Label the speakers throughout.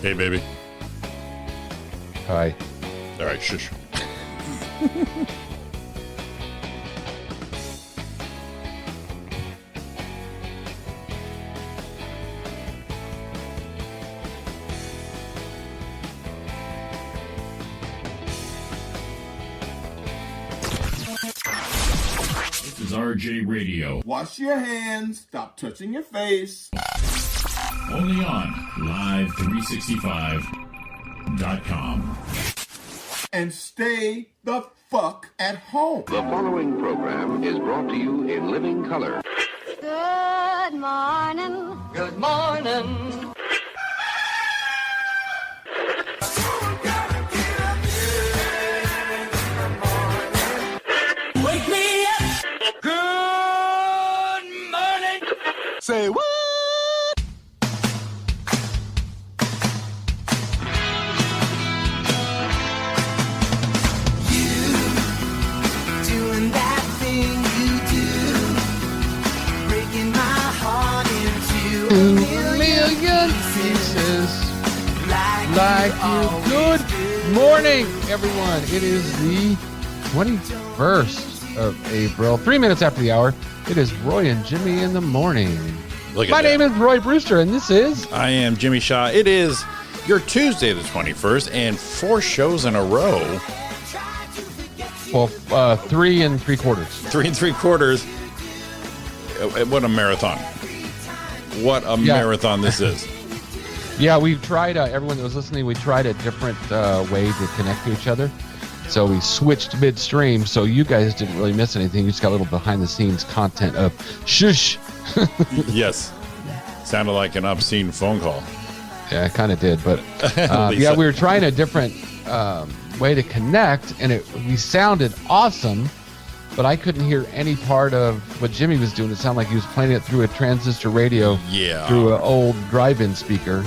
Speaker 1: Hey, baby.
Speaker 2: Hi.
Speaker 1: All right, shush.
Speaker 3: This is RJ Radio.
Speaker 4: Wash your hands. Stop touching your face.
Speaker 3: Only on Live365.com.
Speaker 4: And stay the fuck at home.
Speaker 5: The following program is brought to you in living color.
Speaker 6: Good morning.
Speaker 7: Good morning.
Speaker 6: Wake me up.
Speaker 7: Good morning.
Speaker 4: Say what?
Speaker 8: Doing that thing you do, breaking my heart into a million pieces,
Speaker 2: Like you. Good morning, everyone. It is the 21st of April, 3 minutes after the hour. It is Roy and Jimmy in the morning.
Speaker 1: Look at
Speaker 2: My
Speaker 1: that.
Speaker 2: name is Roy Brewster, and this is...
Speaker 1: I am Jimmy Shaw. It is your Tuesday, the 21st, and 4 shows in a row.
Speaker 2: Well, 3 3/4.
Speaker 1: 3 3/4. What a marathon. What a
Speaker 2: Yeah.
Speaker 1: marathon this is.
Speaker 2: Yeah, we tried, everyone that was listening, we tried a different way to connect to each other. So we switched midstream, so you guys didn't really miss anything. You just got a little behind-the-scenes content of shush.
Speaker 1: Yes. Sounded like an obscene phone call.
Speaker 2: Yeah, I kind of did, but
Speaker 1: Lisa.
Speaker 2: yeah, we were trying a different way to connect, and we sounded awesome, but I couldn't hear any part of what Jimmy was doing. It sounded like he was playing it through a transistor radio,
Speaker 1: Yeah.
Speaker 2: through an old drive-in speaker,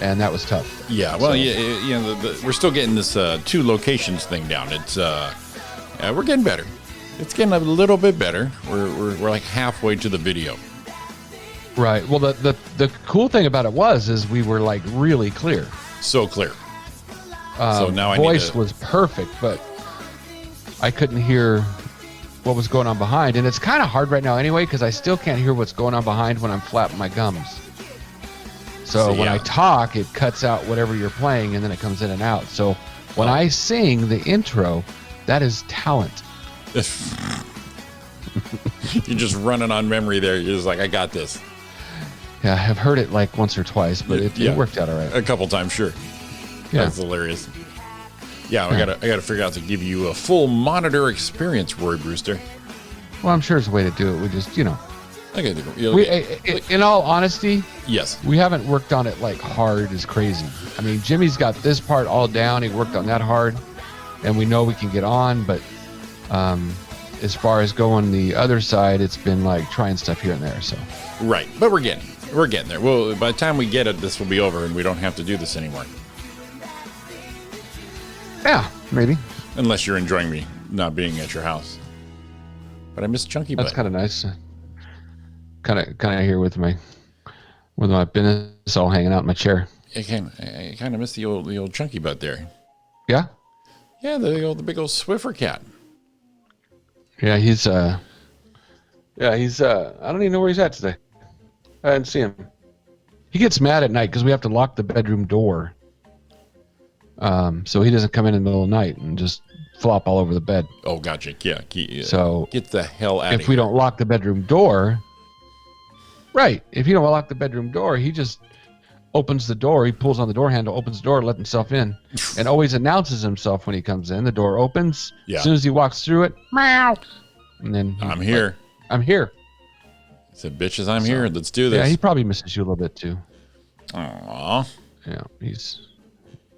Speaker 2: and that was tough.
Speaker 1: Yeah, well,
Speaker 2: So-
Speaker 1: you know, we're still getting this 2 locations thing down. It's we're getting better. It's getting a little bit better. We're like halfway to the video.
Speaker 2: Right. Well, the cool thing about it is we were like really clear.
Speaker 1: So clear. So now I need
Speaker 2: voice
Speaker 1: to-
Speaker 2: was perfect, but I couldn't hear what was going on behind, and it's kind of hard right now anyway because I still can't hear what's going on behind when I'm flapping my gums. So when
Speaker 1: yeah.
Speaker 2: I talk, it cuts out whatever you're playing, and then it comes in and out. So when I sing the intro, that is talent.
Speaker 1: You're just running on memory there. You're just like, I got this.
Speaker 2: Yeah, I've heard it like once or twice, but
Speaker 1: Yeah.
Speaker 2: it worked out all right.
Speaker 1: A couple times, sure.
Speaker 2: Yeah.
Speaker 1: That's hilarious. Yeah, I gotta figure out to give you a full monitor experience, Roy Brewster.
Speaker 2: Well, I'm sure there's a way to do it. We just,
Speaker 1: Okay,
Speaker 2: in all honesty,
Speaker 1: yes.
Speaker 2: we haven't worked on it like hard as crazy. I mean, Jimmy's got this part all down. He worked on that hard, and we know we can get on. But as far as going the other side, it's been like trying stuff here and there. So
Speaker 1: Right, but we're getting there. Well, by the time we get it, this will be over, and we don't have to do this anymore.
Speaker 2: yeah, maybe
Speaker 1: Unless you're enjoying me not being at your house. But I miss Chunky
Speaker 2: that's
Speaker 1: Butt.
Speaker 2: kind of nice. Kind of here with my business all hanging out in my chair.
Speaker 1: I kind of miss the old Chunky Butt there.
Speaker 2: Yeah,
Speaker 1: Yeah, the big old Swiffer cat.
Speaker 2: yeah, he's I don't even know where he's at today. I didn't see him. He gets mad at night because we have to lock the bedroom door. So he doesn't come in the middle of the night and just flop all over the bed.
Speaker 1: Oh, gotcha. Yeah.
Speaker 2: So
Speaker 1: get the hell out of
Speaker 2: if
Speaker 1: here.
Speaker 2: we don't lock the bedroom door, right? If you don't lock the bedroom door, he just opens the door. He pulls on the door handle, opens the door, let himself in, and always announces himself when he comes in. The door opens.
Speaker 1: Yeah.
Speaker 2: As soon as he walks through it, meow, and then
Speaker 1: I'm here.
Speaker 2: I'm here.
Speaker 1: He said, bitches, I'm here. Let's do this.
Speaker 2: Yeah, he probably misses you a little bit too.
Speaker 1: Aww.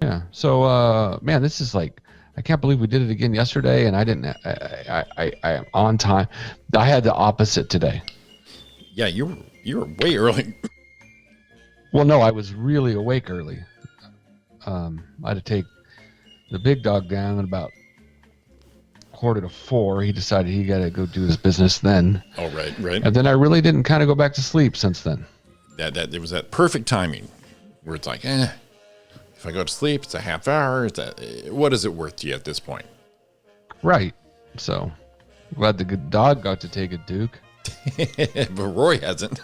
Speaker 2: Yeah. So, man, this is like, I can't believe we did it again yesterday, and I am on time. I had the opposite today.
Speaker 1: Yeah, you were way early.
Speaker 2: Well, no, I was really awake early. I had to take the big dog down at about 3:45. He decided he got to go do his business then.
Speaker 1: Oh, right.
Speaker 2: And then I really didn't kind of go back to sleep since then.
Speaker 1: That there was that perfect timing where it's like, If I go to sleep, it's a half hour. What is it worth to you at this point?
Speaker 2: Right. So glad the good dog got to take a Duke.
Speaker 1: But Roy hasn't.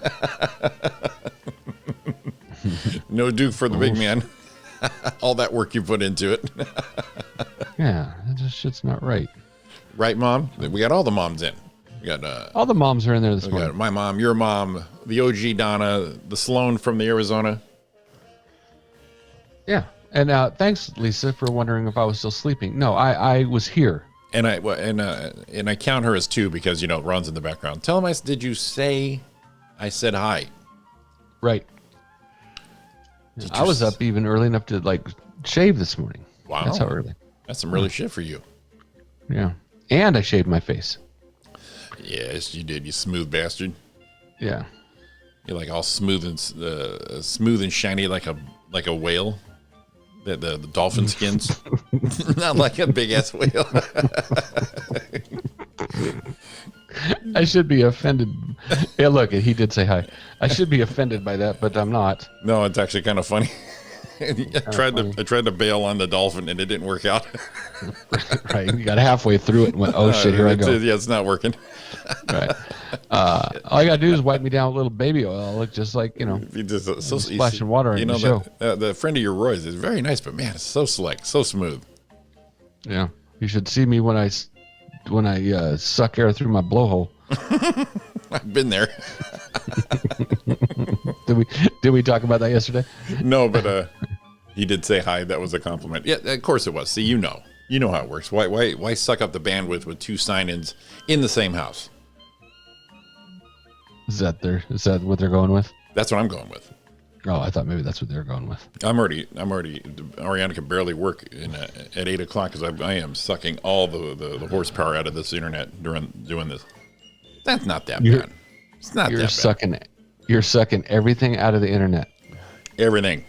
Speaker 1: No Duke for the big man. All that work you put into it.
Speaker 2: Yeah, that just shit's not right.
Speaker 1: Right, Mom? We got all the moms in. We got
Speaker 2: all the moms are in there this
Speaker 1: we
Speaker 2: morning.
Speaker 1: got my mom, your mom, the OG Donna, the Sloan from the Arizona.
Speaker 2: Yeah. And thanks, Lisa, for wondering if I was still sleeping. No, I was here.
Speaker 1: And I count her as two because, it runs in the background. Tell him did you say I said hi?
Speaker 2: Right. I was up even early enough to shave this morning.
Speaker 1: Wow.
Speaker 2: That's how early.
Speaker 1: That's some really shit for you.
Speaker 2: Yeah. And I shaved my face.
Speaker 1: Yes, you did, you smooth bastard.
Speaker 2: Yeah.
Speaker 1: You're like all smooth and shiny like a whale. The dolphin skins. Not like a big ass whale.
Speaker 2: I should be offended. Yeah, look, he did say hi. I should be offended by that, but I'm not.
Speaker 1: No, it's actually kind of funny. I tried to bail on the dolphin and it didn't work out.
Speaker 2: Right. You got halfway through it and went, oh shit, here I go.
Speaker 1: Yeah, it's not working.
Speaker 2: Right. All I gotta do is wipe me down with a little baby oil. I'll look just like,
Speaker 1: You just
Speaker 2: splashing water in the show.
Speaker 1: The friend of your Roy's is very nice, but man, it's so slick, so smooth.
Speaker 2: Yeah. You should see me when I suck air through my blowhole.
Speaker 1: I've been there.
Speaker 2: Did we talk about that yesterday?
Speaker 1: No, but he did say hi. That was a compliment. Yeah, of course it was. See, you know how it works. Why suck up the bandwidth with two sign-ins in the same house?
Speaker 2: Is that what they're going with?
Speaker 1: That's what I'm going with.
Speaker 2: Oh, I thought maybe that's what they're going with.
Speaker 1: I'm already. Ariana can barely work at 8 o'clock because I am sucking all the horsepower out of this internet during doing this. That's not that bad. It's not that bad.
Speaker 2: You're sucking everything out of the internet.
Speaker 1: Everything.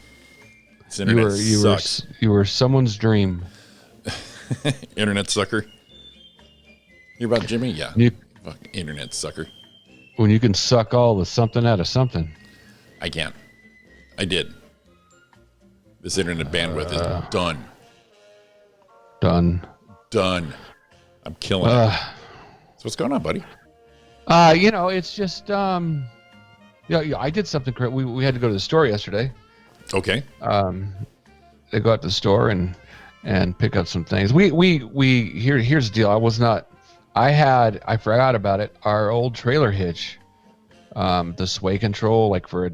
Speaker 1: This internet sucks.
Speaker 2: You were someone's dream.
Speaker 1: Internet sucker. You're about Jimmy? Yeah. Fucking internet sucker.
Speaker 2: When you can suck all the something out of something.
Speaker 1: I can. I did. This internet bandwidth is done. Done. I'm killing it. So what's going on, buddy?
Speaker 2: It's just I did something correct. We had to go to the store yesterday.
Speaker 1: Okay.
Speaker 2: They go out to the store and pick up some things. Here's the deal. I forgot about it. Our old trailer hitch, the sway control, like for a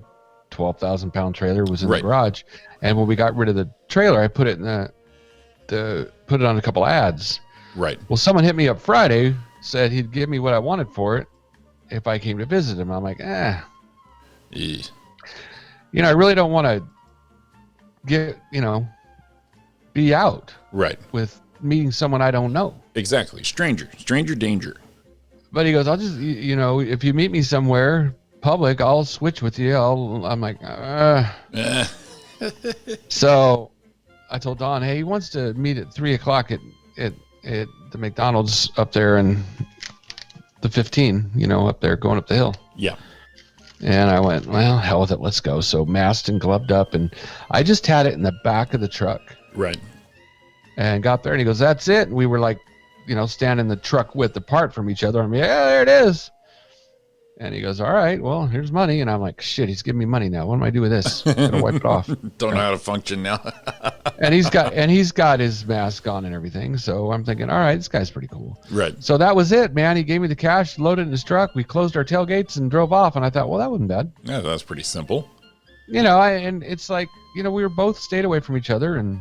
Speaker 2: 12,000 pound trailer, was in the garage. And when we got rid of the trailer, I put it put it on a couple ads.
Speaker 1: Right.
Speaker 2: Well, someone hit me up Friday, said he'd give me what I wanted for it if I came to visit him. I'm like, I really don't want to be out with meeting someone I don't know.
Speaker 1: Exactly. Stranger danger.
Speaker 2: But he goes, I'll just, if you meet me somewhere public, I'll switch with you. I'm like, So I told Don, hey, he wants to meet at 3:00 at the McDonald's up there in the 15, up there going up the hill.
Speaker 1: Yeah.
Speaker 2: And I went, well, hell with it. Let's go. So masked and gloved up. And I just had it in the back of the truck.
Speaker 1: Right.
Speaker 2: And got there and he goes, that's it. And we were like, standing in the truck width apart from each other. I'm like, yeah, there it is. And he goes, all right, well, here's money. And I'm like, shit, he's giving me money now. What am I do with this? I'm gonna wipe it off.
Speaker 1: Don't know how to function now.
Speaker 2: and he's got his mask on and everything. So I'm thinking, all right, this guy's pretty cool.
Speaker 1: Right.
Speaker 2: So that was it, man. He gave me the cash, loaded it in his truck. We closed our tailgates and drove off. And I thought, well, that wasn't bad.
Speaker 1: Yeah, that's pretty simple.
Speaker 2: And it's like, we were both stayed away from each other and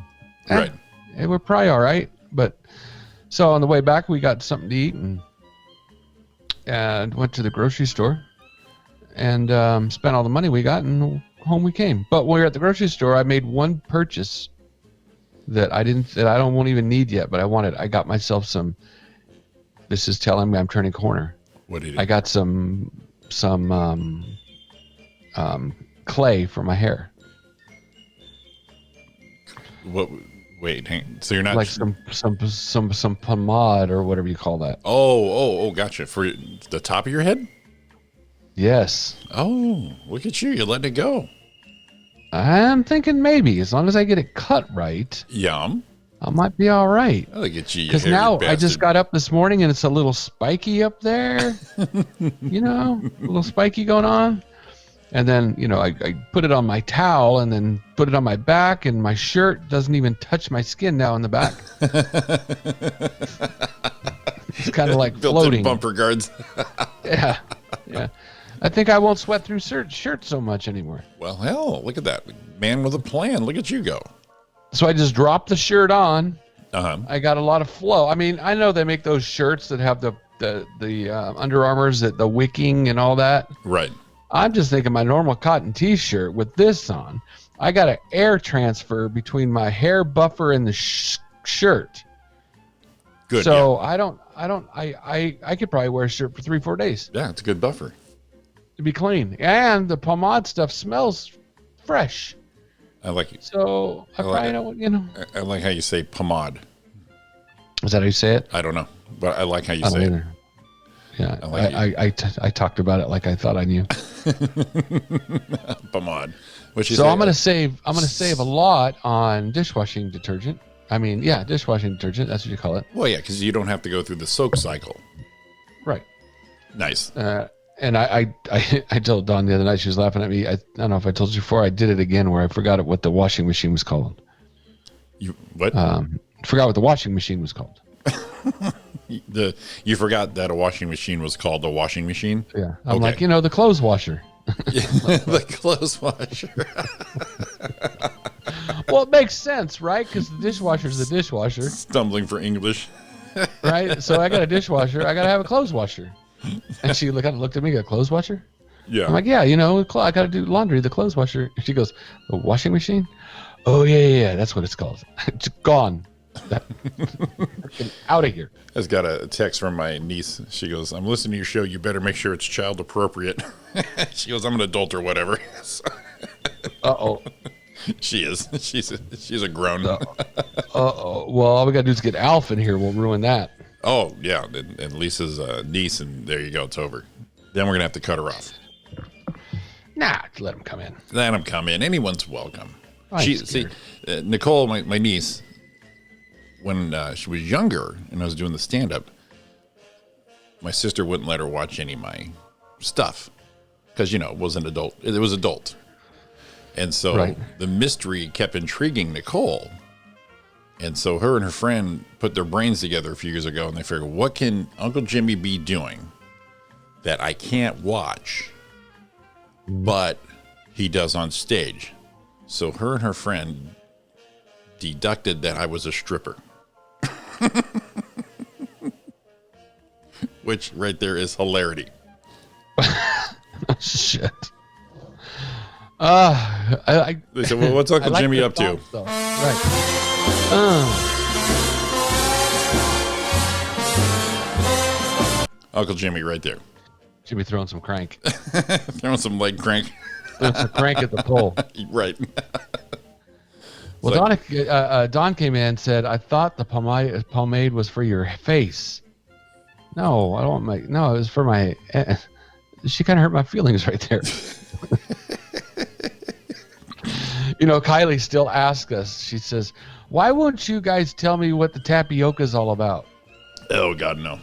Speaker 2: we're probably all right. But so on the way back, we got something to eat and went to the grocery store and spent all the money we got and home we came. But when we were at the grocery store, I made one purchase that I won't even need yet, but I got myself some. This is telling me I'm turning a corner.
Speaker 1: What did you?
Speaker 2: I got some clay for my hair.
Speaker 1: What? Wait, hang. So you're not
Speaker 2: like some pomade or whatever you call that.
Speaker 1: Oh, gotcha. For the top of your head?
Speaker 2: Yes.
Speaker 1: Oh, look at you! You're letting it go.
Speaker 2: I'm thinking maybe as long as I get it cut right,
Speaker 1: Yum.
Speaker 2: I might be all right.
Speaker 1: I'll get you.
Speaker 2: Because now I just got up this morning and it's a little spiky up there. You know, a little spiky going on. And then, you know, I put it on my towel and then put it on my back, and my shirt doesn't even touch my skin now in the back. It's kind of like
Speaker 1: built-in
Speaker 2: floating.
Speaker 1: bumper guards.
Speaker 2: Yeah. I think I won't sweat through shirts so much anymore.
Speaker 1: Well, hell, look at that. Man with a plan. Look at you go.
Speaker 2: So I just dropped the shirt on.
Speaker 1: Uh-huh.
Speaker 2: I got a lot of flow. I mean, I know they make those shirts that have the Under Armours, the wicking and all that.
Speaker 1: Right.
Speaker 2: I'm just thinking my normal cotton T-shirt with this on. I got an air transfer between my hair buffer and the shirt.
Speaker 1: Good.
Speaker 2: So yeah. I could probably wear a shirt for 3-4 days.
Speaker 1: Yeah, it's a good buffer.
Speaker 2: To be clean. And the pomade stuff smells fresh.
Speaker 1: I like it.
Speaker 2: So I probably don't, you know.
Speaker 1: I like how you say pomade.
Speaker 2: Is that how you say it?
Speaker 1: I don't know, but I like how you say it.
Speaker 2: Yeah,
Speaker 1: I
Speaker 2: I talked about it like I thought I knew.
Speaker 1: Pomade.
Speaker 2: So I'm gonna save a lot on dishwashing detergent. I mean, yeah, dishwashing detergent. That's what you call it.
Speaker 1: Well, yeah, because you don't have to go through the soak cycle.
Speaker 2: Right.
Speaker 1: Nice.
Speaker 2: And I told Dawn the other night, she was laughing at me. I don't know if I told you before. I did it again where I forgot what the washing machine was called.
Speaker 1: You what?
Speaker 2: Forgot what the washing machine was called.
Speaker 1: You forgot that a washing machine was called a washing machine?
Speaker 2: Yeah. I'm like, the clothes washer.
Speaker 1: The clothes washer.
Speaker 2: Well, it makes sense, right? Because the dishwasher's the dishwasher.
Speaker 1: Stumbling for English.
Speaker 2: Right? So I got a dishwasher. I got to have a clothes washer. And she kind of looked at me, got a clothes washer?
Speaker 1: Yeah.
Speaker 2: I'm like, yeah, I got to do laundry, the clothes washer. She goes, the washing machine? Oh, yeah, that's what it's called. It's gone. Out of here.
Speaker 1: I just got a text from my niece. She goes, I'm listening to your show. You better make sure it's child appropriate. She goes, I'm an adult or whatever.
Speaker 2: Uh-oh.
Speaker 1: She is. She's a grown.
Speaker 2: Uh-oh. Well, all we got to do is get Alf in here. We'll ruin that.
Speaker 1: Oh, yeah. And Lisa's niece, and there you go. It's over. Then we're going to have to cut her off.
Speaker 2: Nah, let him come in.
Speaker 1: Let him come in. Anyone's welcome.
Speaker 2: See,
Speaker 1: Nicole, my niece, when she was younger and I was doing the stand-up, my sister wouldn't let her watch any of my stuff because, it wasn't adult. It was adult. And so the mystery kept intriguing Nicole. And so her and her friend put their brains together a few years ago, and they figured, what can Uncle Jimmy be doing that I can't watch, but he does on stage? So her and her friend deducted that I was a stripper. Which right there is hilarity.
Speaker 2: Shit.
Speaker 1: They said, well, what's Uncle Jimmy up to?
Speaker 2: Right.
Speaker 1: Uncle Jimmy right there.
Speaker 2: Should be throwing some crank.
Speaker 1: Throwing some leg crank.
Speaker 2: Some crank at the pole.
Speaker 1: Right.
Speaker 2: Well, Dawn came in and said, I thought the pomade was for your face. No, I don't it was for my... She kind of hurt my feelings right there. Kylie still asks us, she says, why won't you guys tell me what the tapioca is all about?
Speaker 1: Oh, God, no.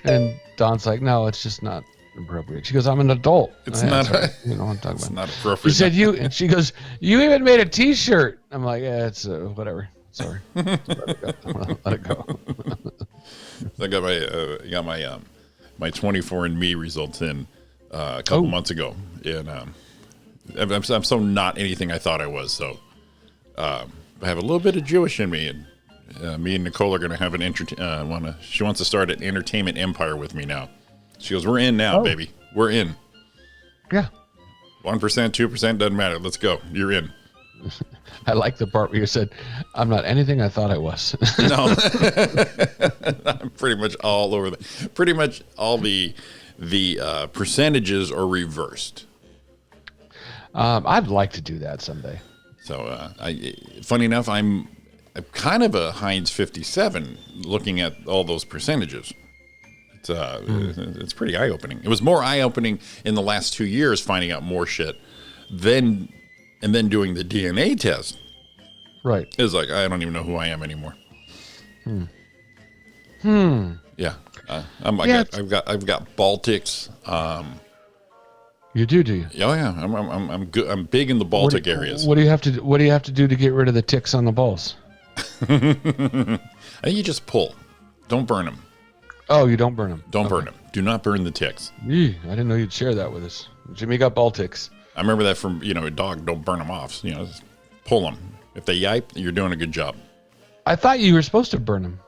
Speaker 2: And Dawn's like, no, it's just not appropriate. She goes, I'm an adult.
Speaker 1: It's not.
Speaker 2: You know what I'm talking
Speaker 1: it's
Speaker 2: about.
Speaker 1: Not appropriate.
Speaker 2: She said and she goes, you even made a T-shirt. I'm like, yeah, it's whatever. Sorry. Let it go.
Speaker 1: So I got my 24andMe results in a couple months ago, and I'm so not anything I thought I was. So I have a little bit of Jewish in me, and me and Nicole are going to have she wants to start an entertainment empire with me now. She goes, we're in now, baby. We're in.
Speaker 2: Yeah.
Speaker 1: 1%, 2%, doesn't matter. Let's go. You're in.
Speaker 2: I like the part where you said, I'm not anything I thought I was.
Speaker 1: No. I'm pretty much all over pretty much all the percentages are reversed.
Speaker 2: I'd like to do that someday.
Speaker 1: So, funny enough, I'm kind of a Heinz 57 looking at all those percentages. It's pretty eye-opening. It was more eye-opening in the last 2 years finding out more shit than and then doing the DNA test.
Speaker 2: Right.
Speaker 1: It's like, I don't even know who I am anymore. Yeah. I've got Baltics.
Speaker 2: You do you?
Speaker 1: Oh yeah. I'm good. I'm big in the Baltic areas.
Speaker 2: What do you have to do to get rid of the ticks on the balls?
Speaker 1: I think you just pull. Don't burn them.
Speaker 2: Oh, you don't burn them.
Speaker 1: Don't burn them. Do not burn the ticks.
Speaker 2: I didn't know you'd share that with us. Jimmy got Baltics.
Speaker 1: I remember that from, a dog. Don't burn them off. Just pull them. If they yipe, you're doing a good job.
Speaker 2: I thought you were supposed to burn them.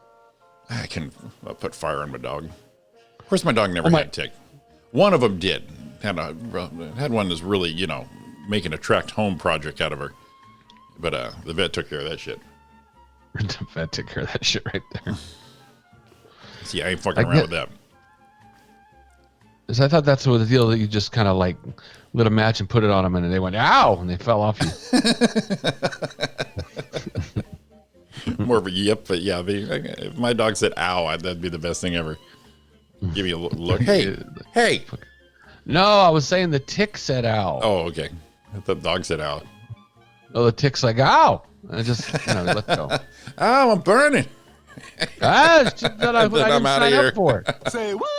Speaker 1: I can put fire on my dog. Of course, my dog never had a tick. One of them did. Had one that's really, making a tract home project out of her. But the vet took care of that shit.
Speaker 2: The vet took care of that shit right there.
Speaker 1: See, I ain't fucking around with that.
Speaker 2: I thought that's what the deal that you just kind of like lit a match and put it on them and they went, ow, and they fell off you.
Speaker 1: More of a yip, but yeah, if my dog said ow, that'd be the best thing ever. Give you a look. Hey.
Speaker 2: No, I was saying the tick said ow.
Speaker 1: Oh, okay. The dog said ow.
Speaker 2: Oh, the tick's like, ow. And it just, let go.
Speaker 1: Oh, I'm burning.
Speaker 2: That's what I didn't sign up for.
Speaker 4: Say what?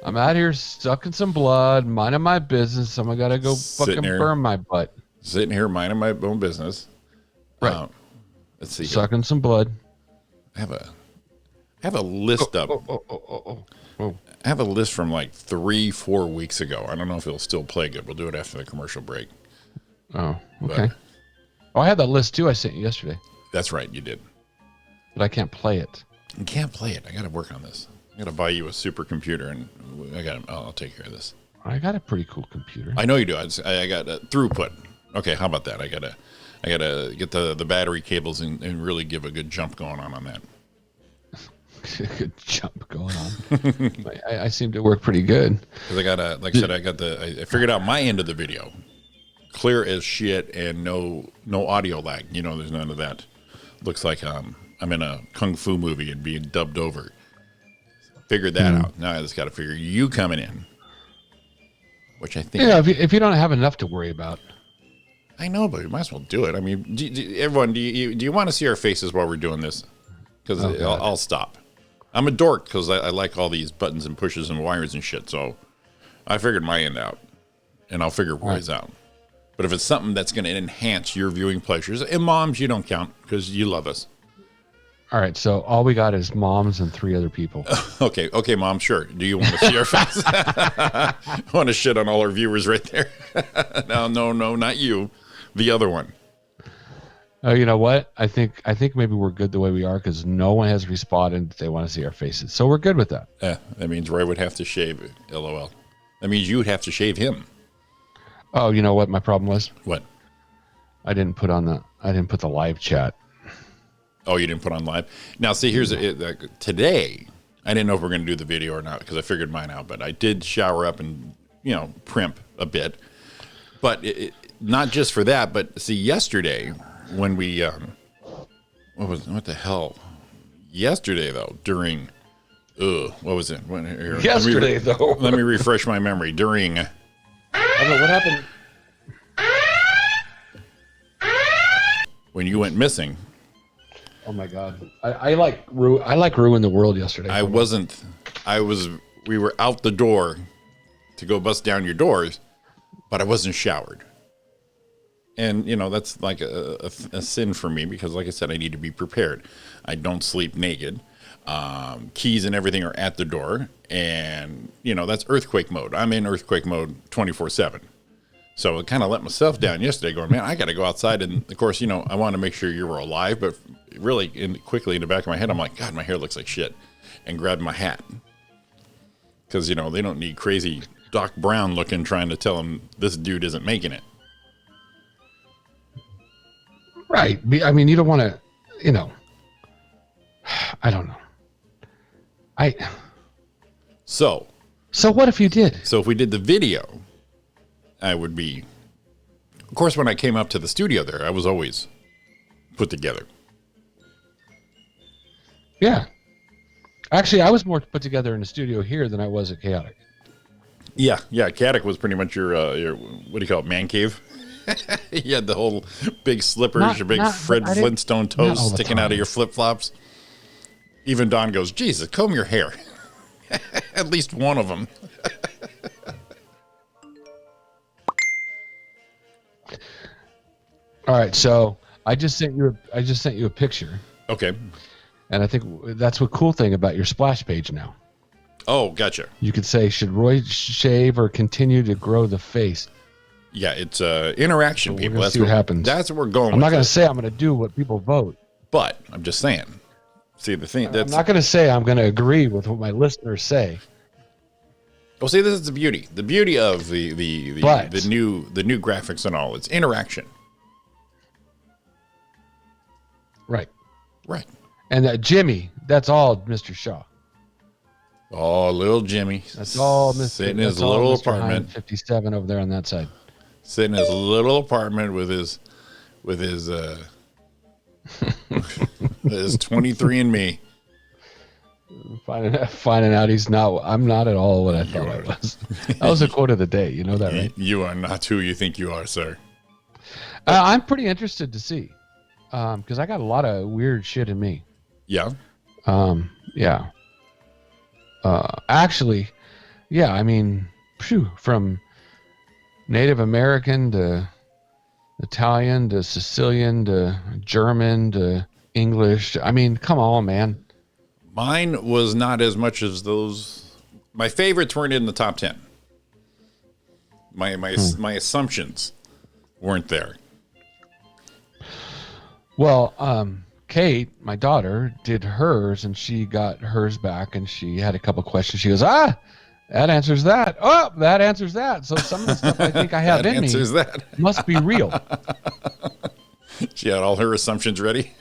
Speaker 2: I'm out here sucking some blood, minding my business. Someone got to go fucking burn my butt.
Speaker 1: Sitting here minding my own business.
Speaker 2: Right.
Speaker 1: Let's see.
Speaker 2: Sucking some blood.
Speaker 1: I have a list up. I have a list from like 3-4 weeks ago. I don't know if it'll still play good. We'll do it after the commercial break.
Speaker 2: Oh, okay. I had that list too. I sent you yesterday.
Speaker 1: That's right, you did.
Speaker 2: But I can't play it.
Speaker 1: You can't play it. I got to work on this. I got to buy you a supercomputer, and I'll take care of this.
Speaker 2: I got a pretty cool computer.
Speaker 1: I know you do. I got throughput. Okay, how about that? I gotta get the battery cables and really give a good jump going on that.
Speaker 2: Good jump going on. I seem to work pretty good.
Speaker 1: Because I figured out my end of the video, clear as shit, and no audio lag. There's none of that. Looks like I'm in a kung fu movie and being dubbed over. Figured that out. Now I just got to figure you coming in, which I think.
Speaker 2: Yeah, if you don't have enough to worry about.
Speaker 1: I know, but you might as well do it. I mean, everyone, do you want to see our faces while we're doing this? Because I'll stop. I'm a dork because I like all these buttons and pushes and wires and shit. So I figured my end out, and I'll figure Roy's out. But if it's something that's going to enhance your viewing pleasures, and moms, you don't count because you love us.
Speaker 2: All right, so all we got is moms and 3 other people.
Speaker 1: Okay, Mom, sure. Do you want to see our face? I want to shit on all our viewers right there. No, not you. The other one.
Speaker 2: Oh, you know what? I think maybe we're good the way we are because no one has responded that they want to see our faces. So we're good with that.
Speaker 1: That means Roy would have to shave. LOL. That means you would have to shave him.
Speaker 2: Oh, you know what my problem was?
Speaker 1: What?
Speaker 2: I didn't put the live chat.
Speaker 1: Oh, you didn't put on live? Now, see, here's today. I didn't know if we were going to do the video or not because I figured mine out. But I did shower up and, primp a bit. But not just for that. But see, yesterday when we, what the hell? Yesterday, though, during, what was it?
Speaker 2: Yesterday, though.
Speaker 1: Let me refresh my memory. During.
Speaker 2: I don't know what happened.
Speaker 1: When you went missing.
Speaker 2: Oh my God! I like ruined the world yesterday.
Speaker 1: We were out the door to go bust down your doors, but I wasn't showered. And that's like a sin for me because, like I said, I need to be prepared. I don't sleep naked. Keys and everything are at the door, and that's earthquake mode. I'm in earthquake mode 24/7. So I kind of let myself down yesterday going, man, I got to go outside. And, of course, I want to make sure you were alive. But really, quickly in the back of my head, I'm like, God, my hair looks like shit. And grabbed my hat. Because, they don't need crazy Doc Brown looking trying to tell them this dude isn't making it.
Speaker 2: Right. I mean, you don't want to, I don't know. So what if you did?
Speaker 1: So if we did the video, I would be, of course, when I came up to the studio there, I was always put together.
Speaker 2: Yeah. Actually, I was more put together in the studio here than I was at Chaotic.
Speaker 1: Yeah. Chaotic was pretty much your what do you call it, man cave? You had the whole big slippers, your big Fred Flintstone toes sticking out of your flip-flops. Even Don goes, Jesus, comb your hair. At least one of them.
Speaker 2: All right, so I just sent you a picture.
Speaker 1: Okay.
Speaker 2: And I think that's what cool thing about your splash page now.
Speaker 1: Oh, gotcha.
Speaker 2: You could say, should Roy shave or continue to grow the face?
Speaker 1: Yeah, it's interaction,
Speaker 2: So
Speaker 1: people.
Speaker 2: That's see what happens.
Speaker 1: That's what we're going with.
Speaker 2: I'm not going to say I'm going to do what people vote.
Speaker 1: But I'm just saying. See, the thing that's...
Speaker 2: I'm not going to say I'm going to agree with what my listeners say.
Speaker 1: Well, see, this is the beauty. The beauty of the new graphics and all. It's interaction.
Speaker 2: Right.
Speaker 1: Right.
Speaker 2: And Jimmy, that's all Mr. Shaw.
Speaker 1: Oh, little Jimmy.
Speaker 2: That's all Mr.
Speaker 1: Sitting in his little apartment.
Speaker 2: 57 over there on that side.
Speaker 1: Sitting in his little apartment with his his 23andMe.
Speaker 2: Finding out he's not. I'm not at all what I thought I was. That was a quote of the day. You know that, right?
Speaker 1: You are not who you think you are, sir.
Speaker 2: I'm pretty interested to see, because I got a lot of weird shit in me.
Speaker 1: Yeah.
Speaker 2: Yeah. Actually, yeah. I mean, from Native American to Italian to Sicilian to German to English. I mean, come on, man.
Speaker 1: Mine was not as much as those. My favorites weren't in the top 10. My assumptions weren't there.
Speaker 2: Well, Kate, my daughter, did hers, and she got hers back, and she had a couple questions. She goes, that answers that. Oh, that answers that. So some of the stuff I think I have in me must be real.
Speaker 1: She had all her assumptions ready.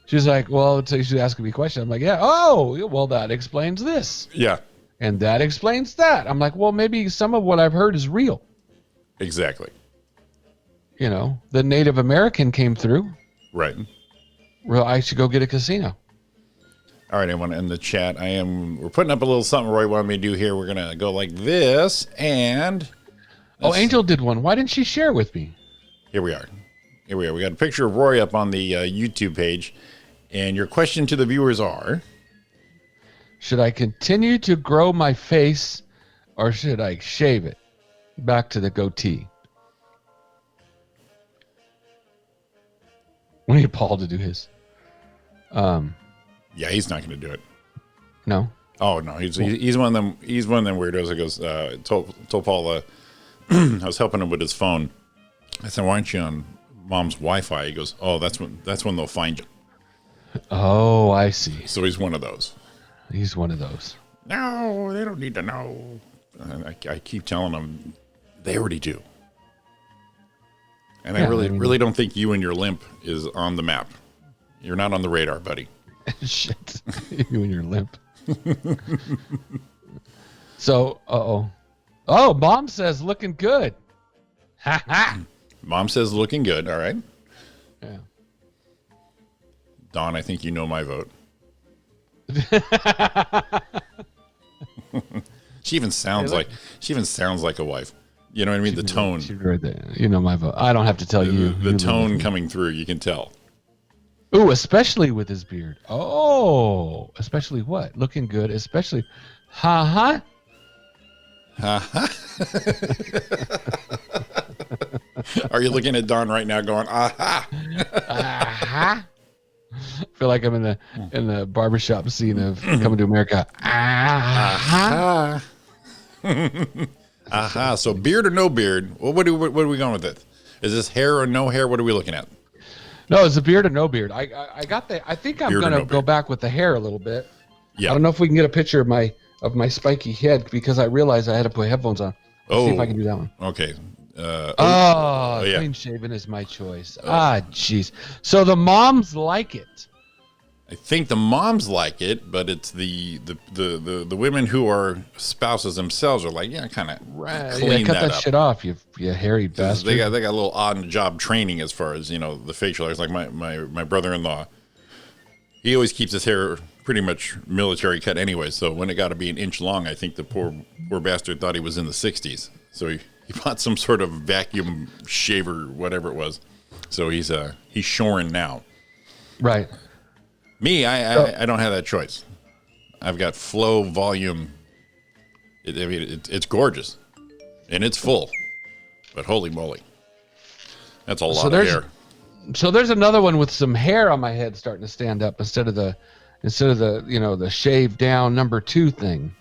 Speaker 2: She's like, well, she's asking me a question. I'm like, yeah. Oh, well, that explains this.
Speaker 1: Yeah.
Speaker 2: And that explains that. I'm like, well, maybe some of what I've heard is real.
Speaker 1: Exactly.
Speaker 2: You know, the Native American came through.
Speaker 1: Right.
Speaker 2: Well, I should go get a casino.
Speaker 1: All right, everyone in the chat, we're putting up a little something Roy wanted me to do here. We're going to go like this, and...
Speaker 2: Oh, Angel did one. Why didn't she share it with me?
Speaker 1: Here we are. We got a picture of Roy up on the YouTube page, and your question to the viewers are...
Speaker 2: Should I continue to grow my face, or should I shave it? Back to the goatee. We need Paul to do his.
Speaker 1: Yeah, he's not going to do it.
Speaker 2: No.
Speaker 1: Oh no, he's one of them. He's one of them weirdos that goes. Told Paul. I was helping him with his phone. I said, "Why aren't you on Mom's Wi-Fi?" He goes, "Oh, that's when they'll find you."
Speaker 2: Oh, I see.
Speaker 1: So he's one of those.
Speaker 2: He's one of those.
Speaker 1: No, they don't need to know. I keep telling them they already do. And I really don't think you and your limp is on the map. You're not on the radar, buddy.
Speaker 2: Shit. You and your limp. So, oh, Mom says looking good. Ha ha.
Speaker 1: Mom says looking good. All right.
Speaker 2: Yeah.
Speaker 1: Don, I think you know my vote. She even sounds like a wife. You know what I mean? The tone.
Speaker 2: Right there. You know my vote. I don't have to tell you.
Speaker 1: The tone coming through, you can tell.
Speaker 2: Ooh, especially with his beard. Oh, especially what? Looking good. Especially, ha.
Speaker 1: Are you looking at Don right now, going aha?
Speaker 2: I feel like I'm in the barbershop scene of Coming to America.
Speaker 1: Aha. Aha. So beard or no beard? Well, what are we going with this? Is this hair or no hair? What are we looking at?
Speaker 2: No, it's a beard or no beard. I got the. I think I'm going to go back with the hair a little bit.
Speaker 1: Yeah.
Speaker 2: I don't know if we can get a picture of my spiky head because I realized I had to put headphones on. See if I can do that one.
Speaker 1: Okay.
Speaker 2: Yeah. Clean shaven is my choice. Jeez. So the moms like it.
Speaker 1: I think the moms like it, but it's the women who are spouses themselves are like, yeah, kind of clean
Speaker 2: cut that
Speaker 1: up.
Speaker 2: shit off, you hairy bastard.
Speaker 1: They got a little on job training as far as the facial hair. Like my brother-in-law, he always keeps his hair pretty much military cut anyway. So when it got to be an inch long, I think the poor bastard thought he was in the 60s. So He bought some sort of vacuum shaver, whatever it was. So he's shoring now.
Speaker 2: Right.
Speaker 1: Me, I don't have that choice. I've got flow, volume. It's gorgeous, and it's full. But holy moly, that's a lot of hair.
Speaker 2: So there's another one with some hair on my head starting to stand up instead of the the shaved down number 2 thing.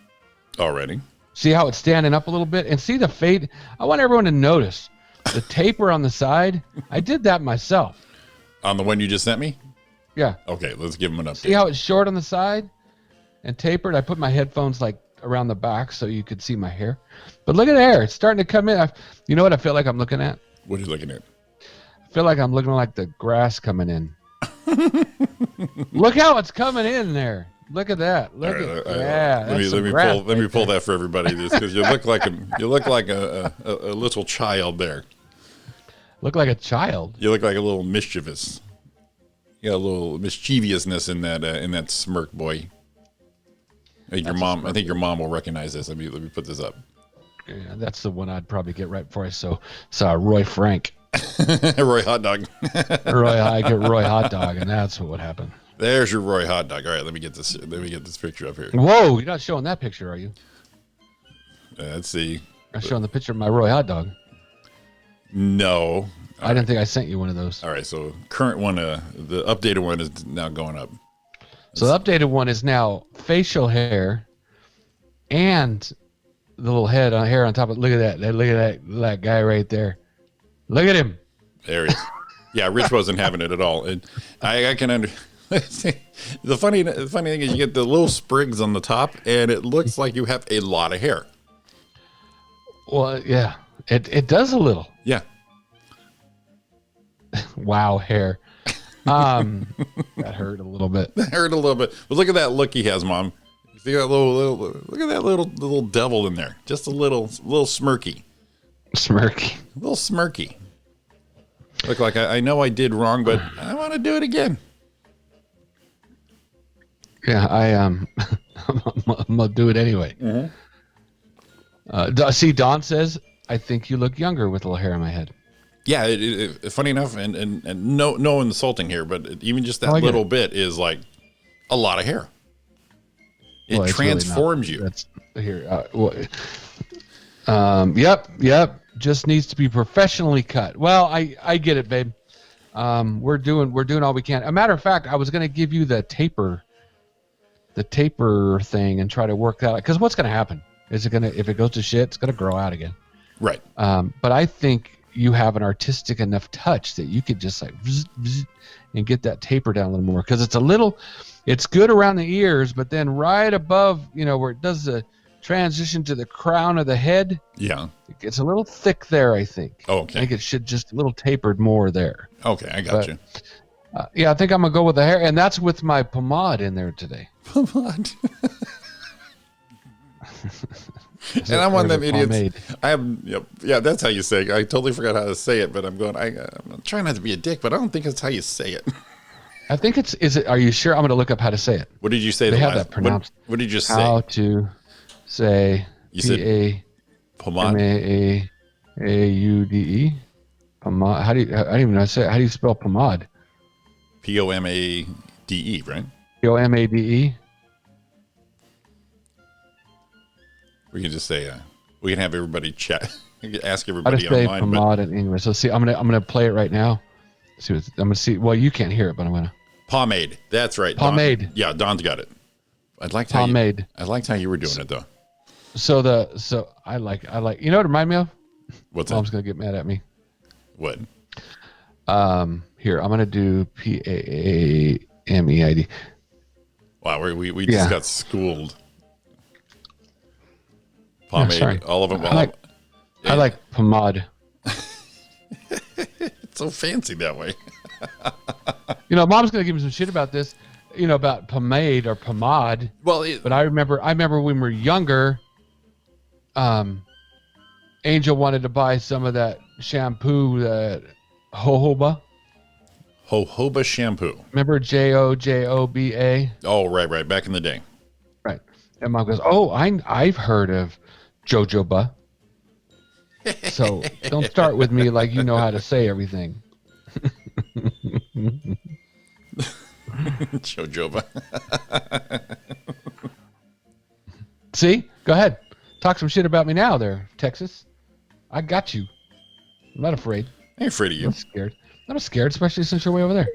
Speaker 1: Already.
Speaker 2: See how it's standing up a little bit, and see the fade. I want everyone to notice the taper on the side. I did that myself.
Speaker 1: On the one you just sent me?
Speaker 2: Yeah.
Speaker 1: Okay, let's give him an update.
Speaker 2: See how it's short on the side and tapered? I put my headphones like around the back so you could see my hair. But look at the hair. It's starting to come in. You know what I feel like I'm looking at?
Speaker 1: What are you looking at?
Speaker 2: I feel like I'm looking like the grass coming in. Look how it's coming in there. Look at that. Look at yeah.
Speaker 1: Let me pull that for everybody, because you look like a little child there.
Speaker 2: Look like a child.
Speaker 1: You look like a little mischievous. You got a little mischievousness in that smirk, boy. I think your mom will recognize this. Let me put this up.
Speaker 2: Yeah, that's the one I'd probably get right before I saw Roy Frank.
Speaker 1: Roy Hot Dog.
Speaker 2: I get Roy Hot Dog, and that's what would happen.
Speaker 1: There's your Roy Hot Dog. All right, let me get this picture up here.
Speaker 2: Whoa, you're not showing that picture, are you?
Speaker 1: Let's see.
Speaker 2: I'm showing the picture of my Roy Hot Dog.
Speaker 1: No.
Speaker 2: I didn't think I sent you one of those.
Speaker 1: All right, so current one, the updated one is now going up.
Speaker 2: So the updated one is now facial hair and the little hair on top of it. Look at that. Look at that guy right there. Look at him.
Speaker 1: There he is. Yeah, Rich wasn't having it at all. And I can understand. The funny thing is you get the little sprigs on the top, and it looks like you have a lot of hair.
Speaker 2: Well, yeah, it does a little.
Speaker 1: Yeah.
Speaker 2: Wow, hair. That hurt a little bit.
Speaker 1: That hurt a little bit. But look at that look he has, Mom. See that little look at that little devil in there. Just a little smirky.
Speaker 2: Smirky.
Speaker 1: A little smirky. Look like I know I did wrong, but I want to do it again.
Speaker 2: Yeah, I'm gonna do it anyway.
Speaker 1: Mm-hmm.
Speaker 2: See, Don says, I think you look younger with a little hair on my head.
Speaker 1: Yeah, funny enough, and no insulting here, but even just that little bit is like a lot of hair. It transforms you.
Speaker 2: That's here. Yep. Just needs to be professionally cut. Well, I get it, babe. We're doing all we can. A matter of fact, I was going to give you the taper thing and try to work that out. Because what's going to happen? Is it going to, if it goes to shit, it's going to grow out again.
Speaker 1: Right.
Speaker 2: But I think you have an artistic enough touch that you could just like and get that taper down a little more, because it's good around the ears, but then right above, where it does the transition to the crown of the head,
Speaker 1: yeah,
Speaker 2: it gets a little thick there, I think.
Speaker 1: Okay.
Speaker 2: I think it should just a little tapered more there.
Speaker 1: Okay, I got you.
Speaker 2: Yeah, I think I'm gonna go with the hair, and that's with my pomade in there today.
Speaker 1: Pomade. And I'm one of them idiots. Yeah, that's how you say it. I totally forgot how to say it, but I'm trying not to be a dick, but I don't think that's how you say it.
Speaker 2: I think are you sure? I'm going to look up how to say it.
Speaker 1: What did you say?
Speaker 2: They have that pronounced.
Speaker 1: What did you say?
Speaker 2: How to say
Speaker 1: you said pomade.
Speaker 2: P-A-M-A-A-U-D-E. Pomade. How do you even know how to say it? How do you spell pomade?
Speaker 1: P-O-M-A-D-E, right?
Speaker 2: P-O-M-A-D-E.
Speaker 1: We can just say, we can have everybody chat, ask everybody
Speaker 2: how to say
Speaker 1: online.
Speaker 2: Pomade in English. Let's see. I'm gonna play it right now. I'm gonna see. Well, you can't hear it, but I'm gonna.
Speaker 1: Pomade. That's right.
Speaker 2: Pomade.
Speaker 1: Don. Don's got it. I liked how you were doing it though.
Speaker 2: So I like. You know what it reminded me of?
Speaker 1: What's that?
Speaker 2: Mom's gonna get mad at me.
Speaker 1: What?
Speaker 2: Here I'm gonna do P-A-A-M-E-I-D.
Speaker 1: Wow, we just got schooled. Pomade, all of them.
Speaker 2: I like pomade.
Speaker 1: It's so fancy that way.
Speaker 2: Mom's gonna give me some shit about this. About pomade or pomade.
Speaker 1: Well,
Speaker 2: but I remember when we were younger. Angel wanted to buy some of that shampoo, that jojoba.
Speaker 1: Jojoba shampoo.
Speaker 2: Remember Jojoba?
Speaker 1: Oh, right. Back in the day.
Speaker 2: Right. And Mom goes, "Oh, I've heard of jojoba." So don't start with me like you know how to say everything.
Speaker 1: Jojoba.
Speaker 2: See? Go ahead. Talk some shit about me now there, Texas. I got you. I'm not afraid.
Speaker 1: I ain't afraid of you.
Speaker 2: I'm scared. I'm not scared, especially since you're way over there.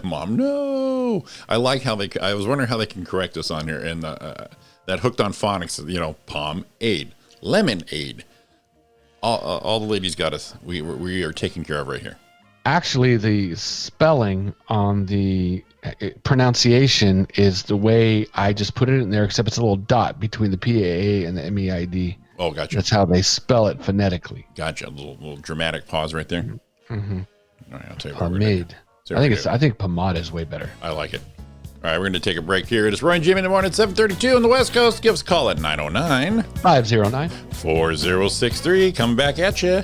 Speaker 1: Mom, no. I like how I was wondering how they can correct us on here. And that Hooked on Phonics, pomade, lemonade. All the ladies got us. We are taken care of right here.
Speaker 2: Actually, the spelling on the pronunciation is the way I just put it in there, except it's a little dot between the PAA and the MEID.
Speaker 1: Oh, gotcha.
Speaker 2: That's how they spell it phonetically.
Speaker 1: Gotcha. A little dramatic pause right there.
Speaker 2: Mm-hmm.
Speaker 1: All right, I'll tell you
Speaker 2: pomade. I think pomade is way better.
Speaker 1: I like it. All right, we're going to take a break here. It is Roy and Jimmy in the morning, 7:32 on the West Coast. Give us a call at 909-509-4063. Coming back at you.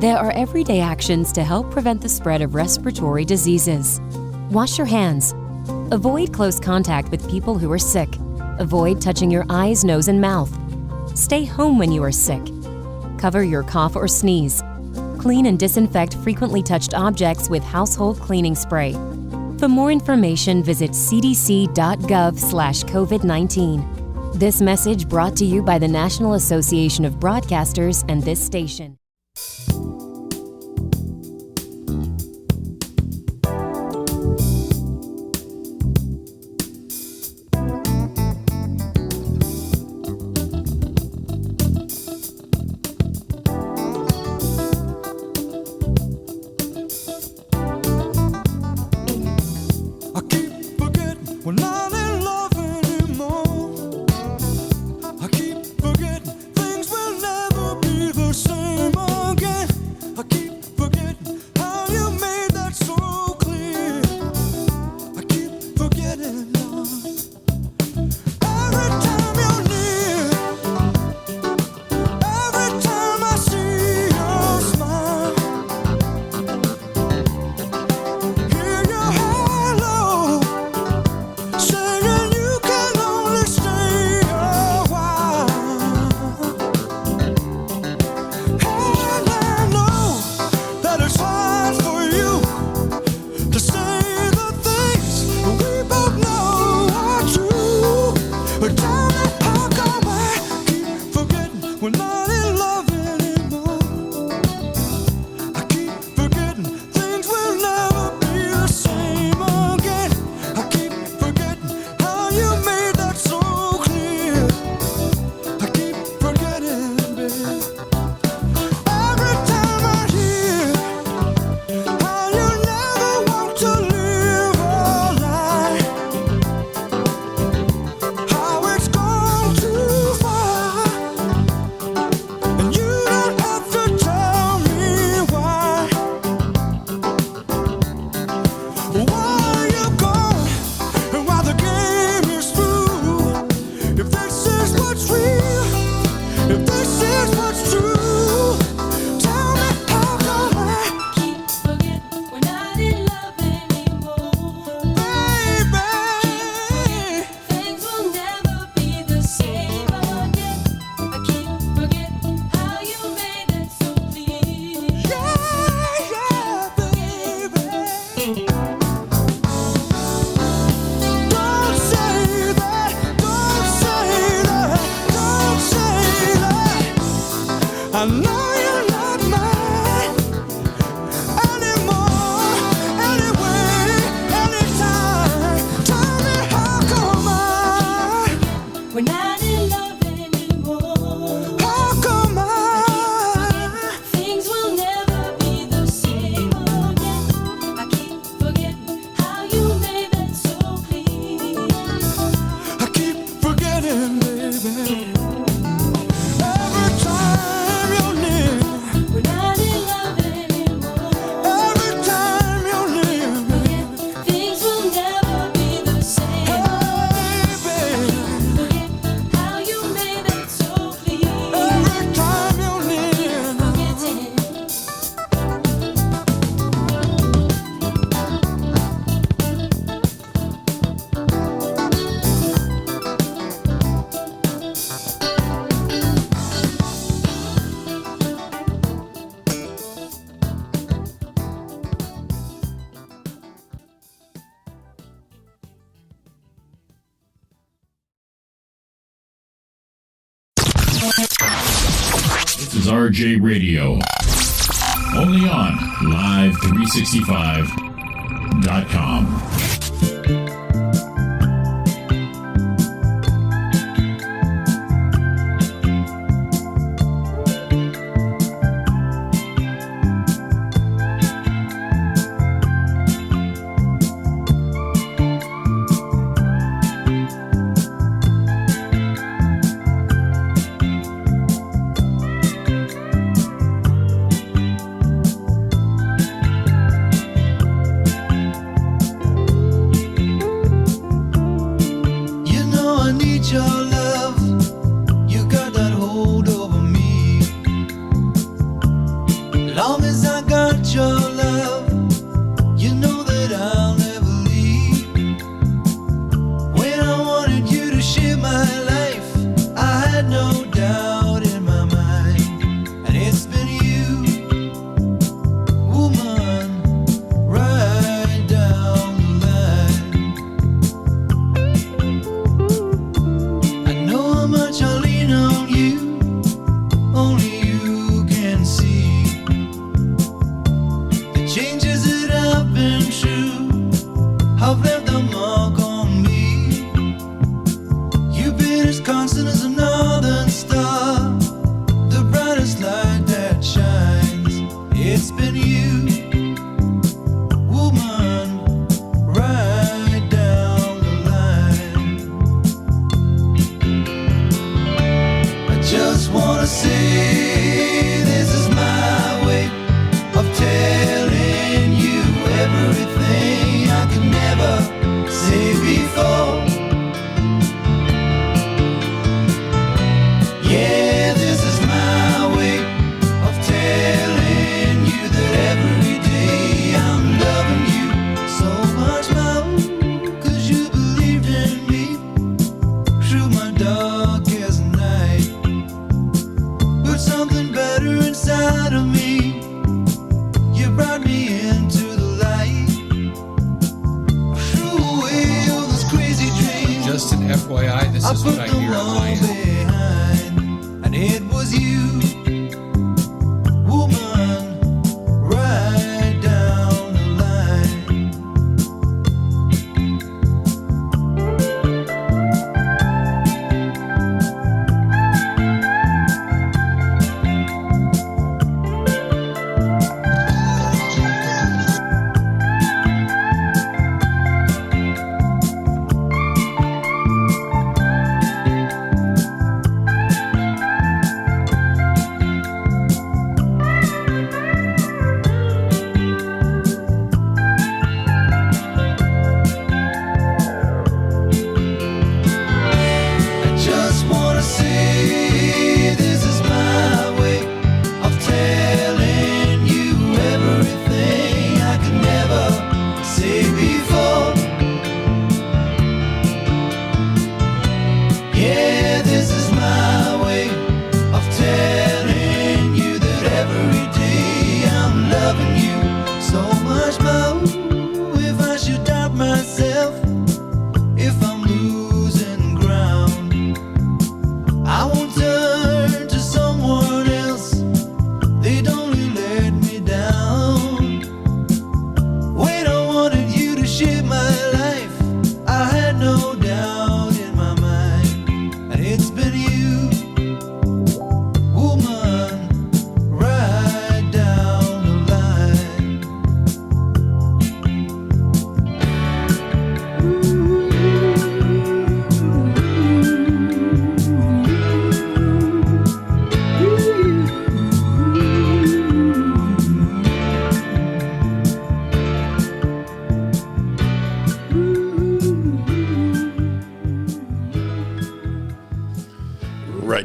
Speaker 9: There are everyday actions to help prevent the spread of respiratory diseases. Wash your hands. Avoid close contact with people who are sick. Avoid touching your eyes, nose, and mouth. Stay home when you are sick. Cover your cough or sneeze. Clean and disinfect frequently touched objects with household cleaning spray. For more information, visit cdc.gov/COVID-19. This message brought to you by the National Association of Broadcasters and this station.
Speaker 3: is RJ Radio. Only on Live365.com.